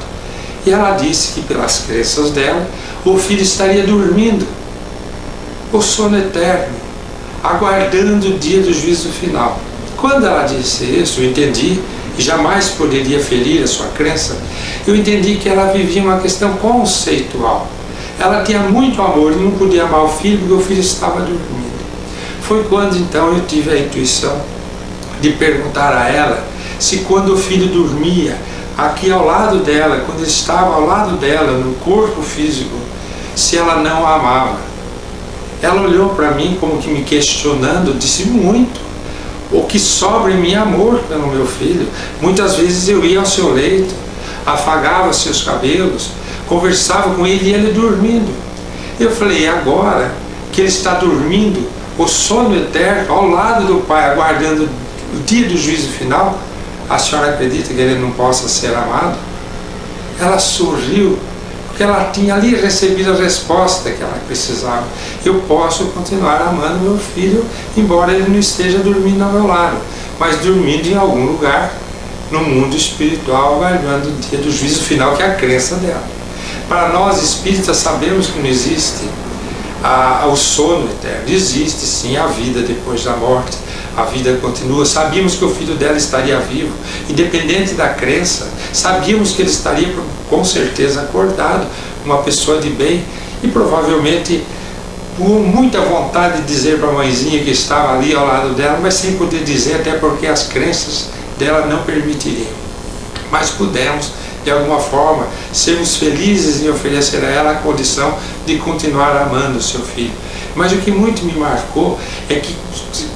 E ela disse que, pelas crenças dela, o filho estaria dormindo, o sono eterno, aguardando o dia do juízo final. Quando ela disse isso, eu entendi, e jamais poderia ferir a sua crença, eu entendi que ela vivia uma questão conceitual. Ela tinha muito amor e não podia amar o filho porque o filho estava dormindo. Foi quando então eu tive a intuição de perguntar a ela se, quando o filho dormia aqui ao lado dela, quando ele estava ao lado dela no corpo físico, se ela não a amava. Ela olhou para mim como que me questionando, disse: muito. O que sobra em mim é amor pelo meu filho. Muitas vezes eu ia ao seu leito, afagava seus cabelos, conversava com ele e ele dormindo. Eu falei: agora que ele está dormindo, o sono eterno, ao lado do Pai, aguardando o dia do juízo final, a senhora acredita que ele não possa ser amado? Ela sorriu, porque ela tinha ali recebido a resposta que ela precisava. Eu posso continuar amando meu filho, embora ele não esteja dormindo ao meu lado, mas dormindo em algum lugar, no mundo espiritual, aguardando o dia do juízo final, que é a crença dela. Para nós espíritas sabemos que não existe o sono eterno. Existe sim a vida depois da morte, a vida continua. Sabíamos que o filho dela estaria vivo, independente da crença. Sabíamos que ele estaria com certeza acordado, uma pessoa de bem, e provavelmente com muita vontade de dizer para a mãezinha que estava ali ao lado dela, mas sem poder dizer, até porque as crenças dela não permitiriam. Mas pudemos, de alguma forma, sermos felizes em oferecer a ela a condição de continuar amando o seu filho. Mas o que muito me marcou é que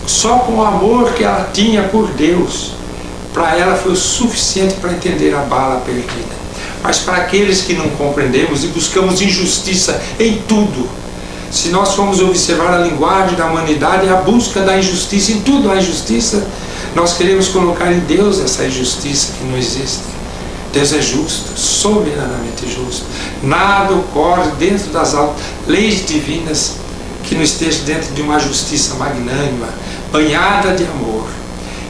só com o amor que ela tinha por Deus, para ela foi o suficiente para entender a bala perdida. Mas para aqueles que não compreendemos e buscamos injustiça em tudo, se nós formos observar a linguagem da humanidade, é a busca da injustiça, em tudo há injustiça. Nós queremos colocar em Deus essa injustiça que não existe. Deus é justo, soberanamente justo. Nada ocorre dentro das leis divinas que não esteja dentro de uma justiça magnânima, banhada de amor.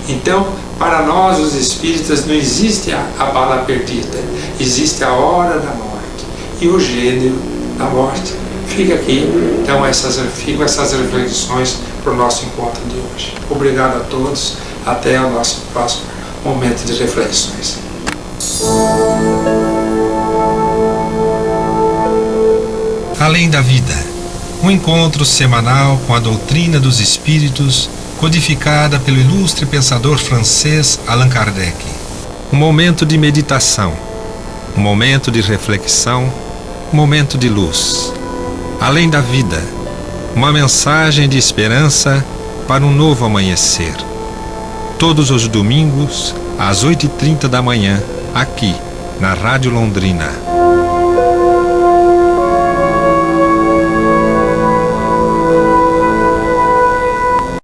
Então, para nós, os espíritas, não existe a bala perdida, existe a hora da morte e o gênero da morte. Fica aqui, então, ficam essas reflexões para o nosso encontro de hoje. Obrigado a todos, até o nosso próximo momento de reflexões. Além da vida, um encontro semanal com a doutrina dos espíritos, codificada pelo ilustre pensador francês Allan Kardec. Um momento de meditação, um momento de reflexão, um momento de luz. Além da vida, uma mensagem de esperança para um novo amanhecer. Todos os domingos, às 8h30 da manhã, aqui, na Rádio Londrina.